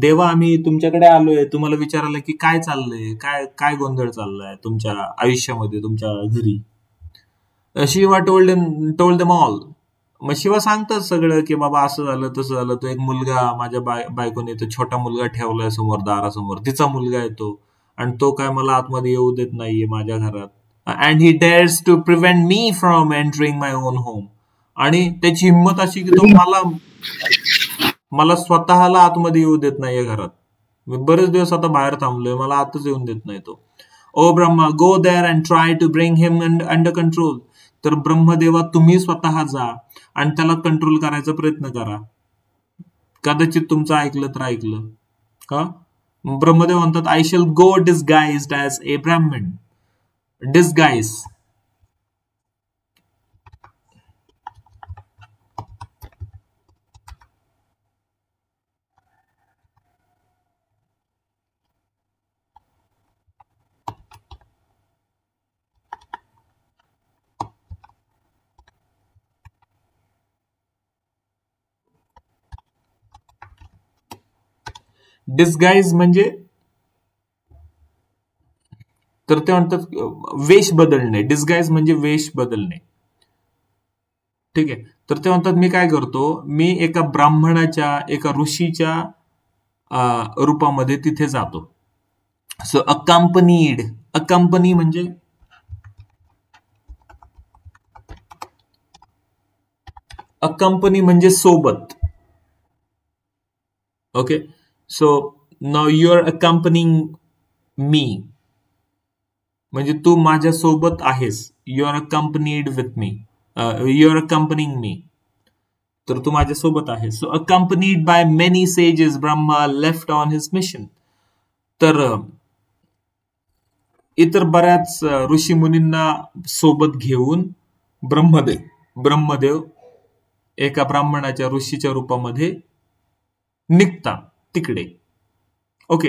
देवा, आम्ही तुमच्याकडे आलोय तुम्हाला विचारायला की काय चाललंय, काय गोंधळ चाललाय तुमच्या आयुष्यामध्ये, तुमच्या घरी. शिवा told them all, मग शिवा सांगतात सगळं की बाबा असं झालं तसं झालं. तो एक मुलगा माझ्या बायकोने तो छोटा मुलगा ठेवलाय समोर दारासमोर, तिचा मुलगा आहे तो, आणि तो काय मला आतमध्ये येऊ देत नाहीये माझ्या घरात. And he dares to prevent me from entering my own home. आणि त्याची हिंमत अशी की तो मला स्वतःला आतमध्ये येऊ देत नाहीये घरात. मी बरेच दिवस आता बाहेर थांबलोय, मला आतच येऊन देत नाही तो. O Brahma, go there and try to bring him under control. तर ब्रह्मदेवा तुम्ही स्वतः जा आणि त्याला कंट्रोल करायचा प्रयत्न करा. कदाचित तुमचं ऐकलं तर ऐकलं का. ब्रह्मदेव म्हणतात, I shall go disguised as a Brahmin. Disguise. Disguise म्हणजे, तर ते म्हणतात वेश बदलणे. डिस्गाइज म्हणजे वेश बदलणे. ठीक आहे. तर ते म्हणतात मी काय करतो, मी एका ब्राह्मणाच्या, एका ऋषीच्या रूपामध्ये तिथे जातो. So accompanied. अकंपनी म्हणजे सोबत. Okay. So now you are accompanying me, म्हणजे तू माझ्या सोबत आहेस. You are accompanied with me, you are accompanying me. तर तू माझ्या सोबत आहेस. So accompanied by many sages Brahma left on his mission. तर इतर बऱ्याच ऋषी मुनींना सोबत घेऊन ब्रह्मदेव एका ब्राह्मणाच्या, ऋषीच्या रूपामध्ये निघता तिकडे. Okay.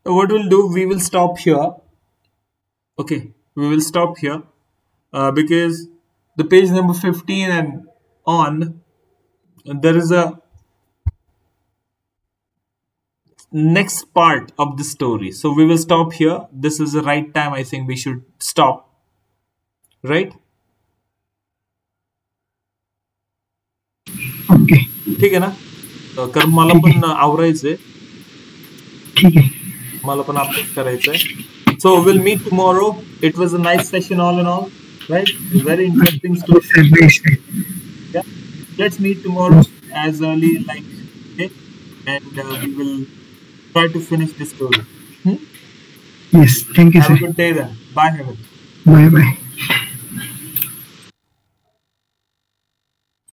What will do, we will stop here. Okay, we will stop here because the page number 15 and on, there is a next part of the story. So we will stop here. This is the right time. I think we should stop. Right? Okay. ठीक आहे ना. कारण मला पण आवरायचंय. ठीक आहे. मला पण अभ्यास करायचंय. So we'll meet tomorrow. It was a nice session all in all, right? Very interesting story. Yeah. Let's meet tomorrow as early like today, and we will try to finish this story. Yes, thank you, Have sir. a good day then. Bye, Hemant. Bye bye.